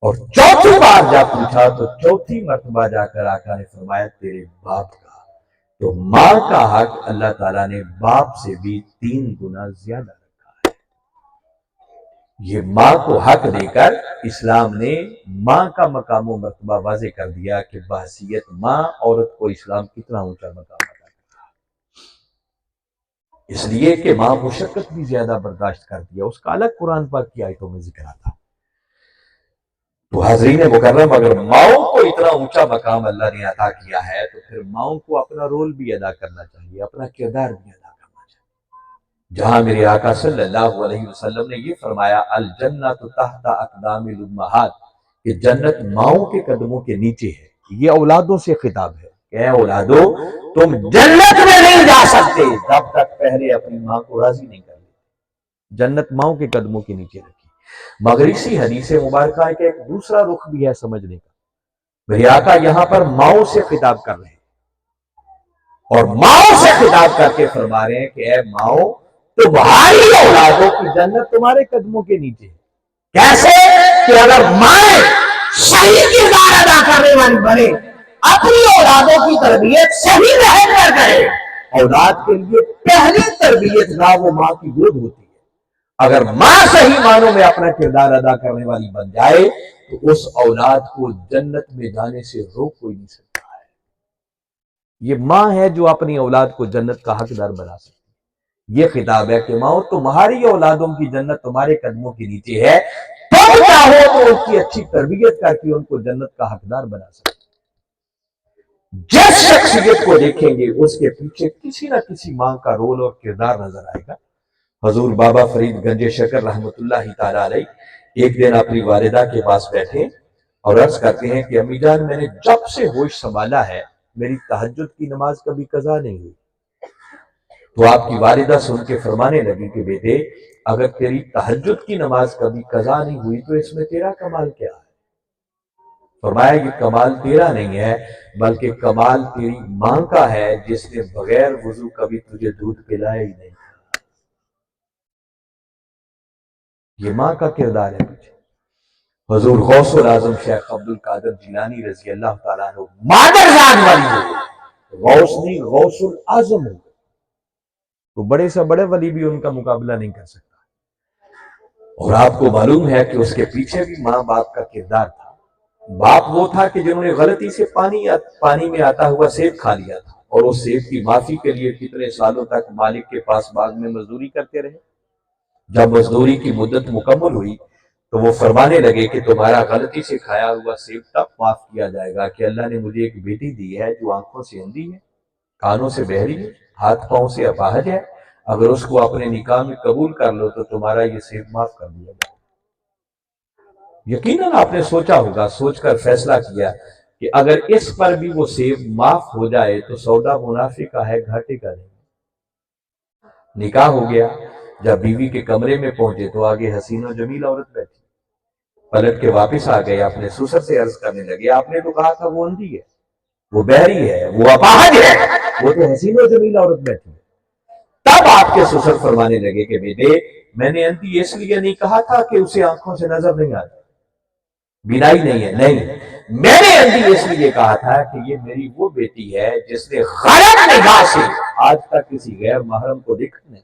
B: اور چوتھی بار جا پوچھا تو چوتھی مرتبہ جا کر آقا نے فرمایا تیرے باپ کا۔ تو ماں کا حق اللہ تعالیٰ نے باپ سے بھی 3 گنا زیادہ رکھا ہے۔ یہ ماں کو حق دے کر اسلام نے ماں کا مقام و مرتبہ واضح کر دیا کہ بحیثیت ماں عورت کو اسلام کتنا اونچا مقام عطا کرتا ہے۔ اس لیے کہ ماں مشقت بھی زیادہ برداشت کرتی ہے، اس کا الگ قرآن پاک کی آیتوں میں ذکر آتا ہے۔ تو حاضرین مکرم، اگر ماؤں کو اتنا اونچا مقام اللہ نے عطا کیا ہے تو پھر ماؤں کو اپنا رول بھی ادا کرنا چاہیے، اپنا کردار بھی ادا کرنا چاہیے۔ جہاں میرے آقا صلی اللہ علیہ وسلم نے یہ فرمایا الجنت تحت اقدام الامہات، کہ جنت ماؤں کے قدموں کے نیچے ہے، یہ اولادوں سے خطاب ہے کہ اے اولادو تم جنت میں نہیں جا سکتے جب تک پہلے اپنی ماں کو راضی نہیں کر لیتے۔ جنت ماؤں کے قدموں کے نیچے رکھی۔ مگر اسی حدیث مبارکہ کا ایک دوسرا رخ بھی ہے سمجھنے کا۔ میرے آقا یہاں پر ماؤں سے خطاب کر رہے ہیں اور ماؤں سے خطاب کر کے فرما رہے ہیں کہ اے ماؤں تمہاری اولادوں کی جنت تمہارے قدموں کے نیچے ہے۔ کیسے؟ کہ اگر مائیں صحیح کردار ادا کرنے والی بنے، اپنی اولادوں کی تربیت صحیح رہ کر کرے، اولاد کے لیے پہلی تربیت نہ وہ ماں کی گود ہوتی ہے۔ اگر ماں صحیح معنوں میں اپنا کردار ادا کرنے والی بن جائے تو اس اولاد کو جنت میں جانے سے روک کوئی نہیں سکتا ہے۔ یہ ماں ہے جو اپنی اولاد کو جنت کا حقدار بنا سکتی ہے۔ یہ خطاب ہے کہ ماں تمہاری اولادوں کی جنت تمہارے قدموں کے نیچے ہے، تم چاہو تو ان کی اچھی تربیت کر کے ان کو جنت کا حقدار بنا سکتے۔ جس شخصیت کو دیکھیں گے اس کے پیچھے کسی نہ کسی ماں کا رول اور کردار نظر آئے گا۔ حضور بابا فرید گنج شکر رحمت اللہ تعالی علیہ ایک دن اپنی والدہ کے پاس بیٹھے اور عرض کرتے ہیں کہ امی جان میں نے جب سے ہوش سنبھالا ہے میری تہجد کی نماز کبھی قضا نہیں ہوئی۔ تو آپ کی والدہ سن کے فرمانے لگی کہ بیٹے اگر تیری تہجد کی نماز کبھی قضا نہیں ہوئی تو اس میں تیرا کمال کیا ہے؟ فرمایا یہ کمال تیرا نہیں ہے بلکہ کمال تیری ماں کا ہے جس نے بغیر وضو کبھی تجھے دودھ پلایا ہی نہیں۔ یہ ماں کا کردار ہے پیچھے۔ حضور غوث العظم شیخ عبد القادر جیلانی رضی اللہ تعالیٰ عنہ مادر ذات والی ہو، غوث نہیں غوث العظم ہو، تو بڑے سے بڑے ولی بھی ان کا مقابلہ نہیں کر سکتا۔ اور آپ کو معلوم ہے کہ اس کے پیچھے بھی ماں باپ کا کردار تھا۔ باپ وہ تھا کہ جنہوں نے غلطی سے پانی میں آتا ہوا سیب کھا لیا تھا اور اس سیب کی معافی کے لیے کتنے سالوں تک مالک کے پاس باغ میں مزدوری کرتے رہے۔ جب مزدوری کی مدت مکمل ہوئی تو وہ فرمانے لگے کہ تمہارا غلطی سے کھایا ہوا سیب تب معاف کیا جائے گا کہ اللہ نے مجھے ایک بیٹی دی ہے جو آنکھوں سے اندھی ہے، کانوں سے بہری ہے، ہاتھ پاؤں سے اپاہج ہے، اگر اس کو اپنے نکاح میں قبول کر لو تو تمہارا یہ سیب معاف کر دیا جائے۔ یقیناً آپ نے سوچا ہوگا، سوچ کر فیصلہ کیا کہ اگر اس پر بھی وہ سیب معاف ہو جائے تو سودا منافع کا ہے، گھاٹے کا نہیں۔ نکاح ہو گیا، جب بیوی کے کمرے میں پہنچے تو آگے حسین و جمیل عورت بیٹھی، پلٹ کے واپس آ گئے، اپنے سسر سے عرض کرنے لگے آپ نے تو کہا تھا وہ اندھی ہے، وہ بحری ہے، وہ اپاہج ہے، وہ تو حسین و جمیل عورت بیٹھی ہے۔ تب آپ کے سسر فرمانے لگے کہ بیٹے میں نے اندھی اس لیے نہیں کہا تھا کہ اسے آنکھوں سے نظر نہیں آتی، بینائی نہیں ہے، نہیں، میں نے اندھی اس لیے کہا تھا کہ یہ میری وہ بیٹی ہے جس نے غلط نگاہ سے آج تک کسی غیر محرم کو دیکھا نہیں۔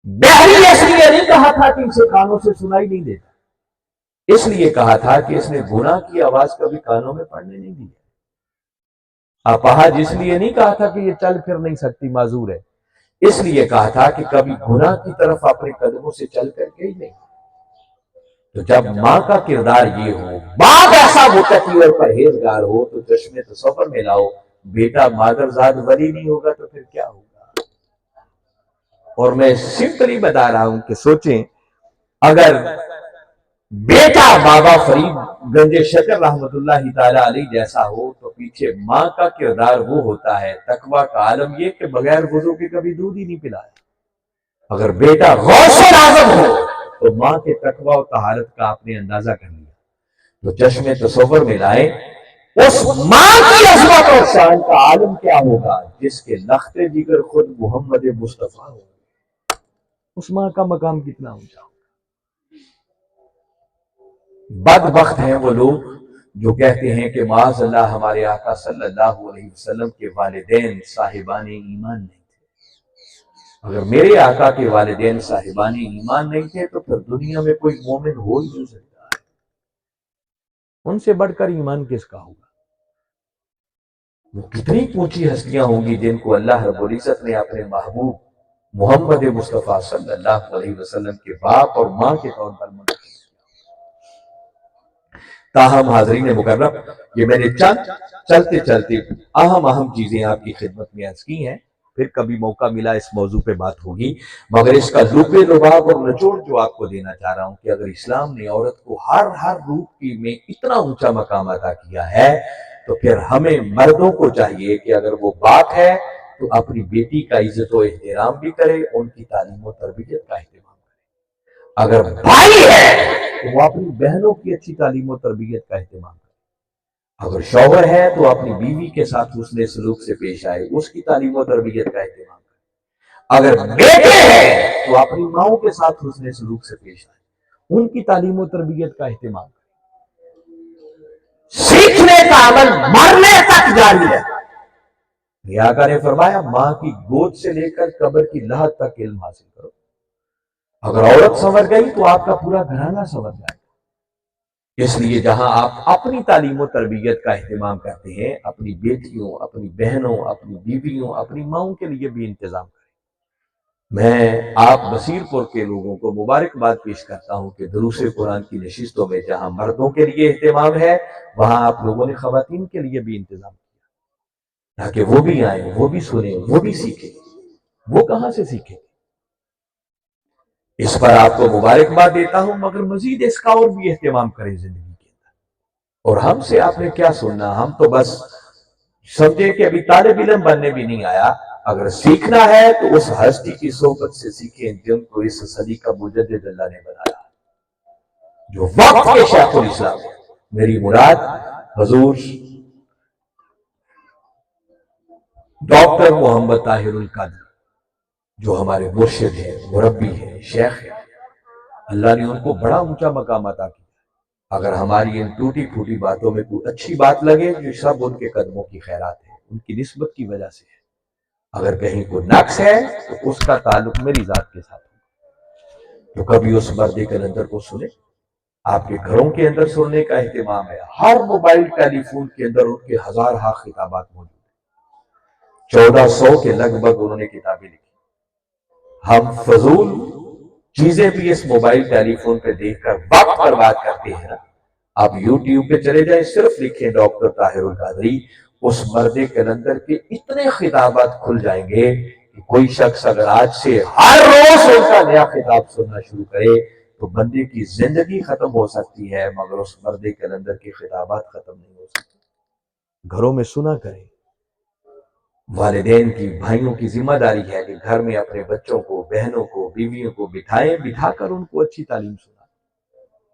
B: بحری اس لیے نہیں کہا تھا کہ اسے کانوں سے سنائی نہیں دیتا، اس لیے کہا تھا کہ اس نے گناہ کی آواز کبھی کانوں میں پڑنے نہیں دی۔ اپاہج اس لیے نہیں کہا تھا کہ یہ چل پھر نہیں سکتی، معذور ہے، اس لیے کہا تھا کہ کبھی گناہ کی طرف اپنے قدموں سے چل کر کے ہی نہیں۔ تو جب ماں کا کردار یہ ہو، باپ ایسا متقی اور پرہیزگار ہو، تو چشمے تصور میں لاؤ بیٹا مادرزاد ولی نہیں ہوگا تو پھر کیا ہوگا؟ اور میں سمپلی بتا رہا ہوں کہ سوچیں اگر بیٹا بابا فرید گنج شکر رحمت اللہ تعالی علیہ جیسا ہو تو پیچھے ماں کا کردار وہ ہوتا ہے تقویٰ کا عالم یہ کہ بغیر وضو کے کبھی دودھ ہی نہیں پلایا۔ اگر بیٹا غوث اعظم ہو تو ماں کے تقویٰ و طہارت کا آپ نے اندازہ کر لیا۔ تو چشمے تصور میں لائیں اس ماں کی عظمت اور شان کا عالم کیا ہوگا جس کے لخت جگر خود محمد مصطفیٰ ہو، اس ماں کا مقام کتنا اونچا ہو۔ بدبخت ہیں وہ لوگ جو کہتے ہیں کہ معاذ اللہ ہمارے آقا صلی اللہ علیہ وسلم کے والدین صاحبان ایمان نہیں تھے۔ اگر میرے آقا کے والدین صاحبان ایمان نہیں تھے تو پھر دنیا میں کوئی مومن ہو ہی نہیں سکتا ہے، ان سے بڑھ کر ایمان کس کا ہوگا؟ وہ کتنی اونچی ہستیاں ہوں گی جن کو اللہ رب العزت نے اپنے محبوب محمد مصطفیٰ صلی اللہ علیہ وسلم کے باپ اور ماں کے طور پر منتخب۔ تاہم حاضرین مکرم یہ میں نے چلتے چلتے اہم چیزیں آپ کی خدمت میں عرض کی ہیں، پھر کبھی موقع ملا اس موضوع پہ بات ہوگی، مگر اس کا لب لباب اور نچوڑ جو آپ کو دینا چاہ رہا ہوں کہ اگر اسلام نے عورت کو ہر روپ کی میں اتنا اونچا مقام عطا کیا ہے تو پھر ہمیں مردوں کو چاہیے کہ اگر وہ باپ ہے تو اپنی بیٹی کا عزت و احترام بھی کرے، ان کی تعلیم و تربیت کا اہتمام کرے۔ اگر بھائی ہے تو وہ اپنی بہنوں کی اچھی تعلیم و تربیت کا اہتمام کرے۔ اگر شوہر ہے تو اپنی بیوی کے ساتھ حسن سلوک سے پیش آئے، اس کی تعلیم و تربیت کا اہتمام کرے۔ اگر بیٹے ہیں تو اپنی ماؤں کے ساتھ حسن سلوک سے پیش آئے، ان کی تعلیم و تربیت کا اہتمام کرے۔ سیکھنے کا عمل مرنے تک جاری ہے۔ آقا نے فرمایا ماں کی گود سے لے کر قبر کی لحد تک علم حاصل کرو۔ اگر عورت سنور گئی تو آپ کا پورا گھرانہ سنور جائے گا۔ اس لیے جہاں آپ اپنی تعلیم و تربیت کا اہتمام کرتے ہیں، اپنی بیٹیوں، اپنی بہنوں، اپنی بیویوں، اپنی ماؤں کے لیے بھی انتظام کریں۔ میں آپ بصیر پور کے لوگوں کو مبارکباد پیش کرتا ہوں کہ دروس قرآن کی نشستوں میں جہاں مردوں کے لیے اہتمام ہے وہاں آپ لوگوں نے خواتین کے لیے بھی انتظام کیا تاکہ وہ بھی آئیں، وہ بھی سنیں، وہ بھی سیکھیں۔ وہ کہاں سے سیکھیں؟ اس پر آپ کو مبارکباد دیتا ہوں، مگر مزید اس کا اور بھی اہتمام کریں زندگی کے اندر۔ اور ہم سے آپ نے کیا سننا؟ ہم تو بس سمجھے کہ ابھی طالب علم بننے بھی نہیں آیا۔ اگر سیکھنا ہے تو اس ہستی کی صحبت سے سیکھیں جن کو اس صدی کا مجدد اللہ نے بنایا، جو وقت کے شیخ الاسلام ہے۔ میری مراد حضور ڈاکٹر محمد طاہر القادری جو ہمارے مرشد ہیں، مربی ہیں، شیخ ہیں۔ اللہ نے ان کو بڑا اونچا مقام عطا کیا۔ اگر ہماری ان ٹوٹی پھوٹی باتوں میں کوئی اچھی بات لگے تو سب ان کے قدموں کی خیرات ہے، ان کی نسبت کی وجہ سے ہے۔ اگر کہیں کوئی نقص ہے تو اس کا تعلق میری ذات کے ساتھ ہے۔ تو کبھی اس مرد کلندر کو سنیں، آپ کے گھروں کے اندر سننے کا اہتمام ہے۔ ہر موبائل ٹیلی فون کے اندر ان کے ہزارہا خطابات موجود ہیں، 1400 کے لگ بھگ انہوں نے کتابیں لکھی۔ ہم فضول چیزیں بھی اس موبائل ٹیلی فون پہ دیکھ کر وقت برباد کرتے ہیں نا۔ آپ یوٹیوب پہ چلے جائیں، صرف لکھیں ڈاکٹر طاہر القادری، اس مرد کلندر کے اتنے خطابات کھل جائیں گے کہ کوئی شخص اگر آج سے ہر روز ان کا نیا خطاب سننا شروع کرے تو بندے کی زندگی ختم ہو سکتی ہے مگر اس مرد کلندر کے خطابات ختم نہیں ہو سکتے۔ گھروں میں سنا کریں۔ والدین کی، بھائیوں کی ذمہ داری ہے کہ گھر میں اپنے بچوں کو، بہنوں کو، بیویوں کو بٹھائیں، بٹھا کر ان کو اچھی تعلیم سنائیں۔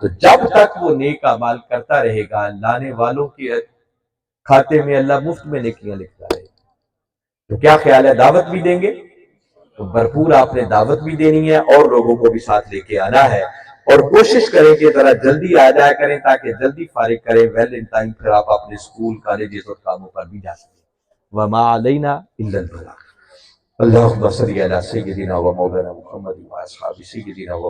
B: تو جب تک وہ نیک اعمال کرتا رہے گا لانے والوں کے کھاتے میں اللہ مفت میں نیکیاں لکھتا رہے گا۔ تو کیا خیال ہے، دعوت بھی دیں گے؟ تو بھرپور آپ نے دعوت بھی دینی ہے اور لوگوں کو بھی ساتھ لے کے آنا ہے، اور کوشش کریں کہ ذرا جلدی آ جایا کریں تاکہ جلدی فارغ کریں ویل ان ٹائم، پھر آپ اپنے اسکول کالجز اور کاموں پر بھی جا سکیں۔ وما علینا الا البلاغ۔ اللہم صلی علی سیدنا و مولانا محمد و اصحاب سیدنا و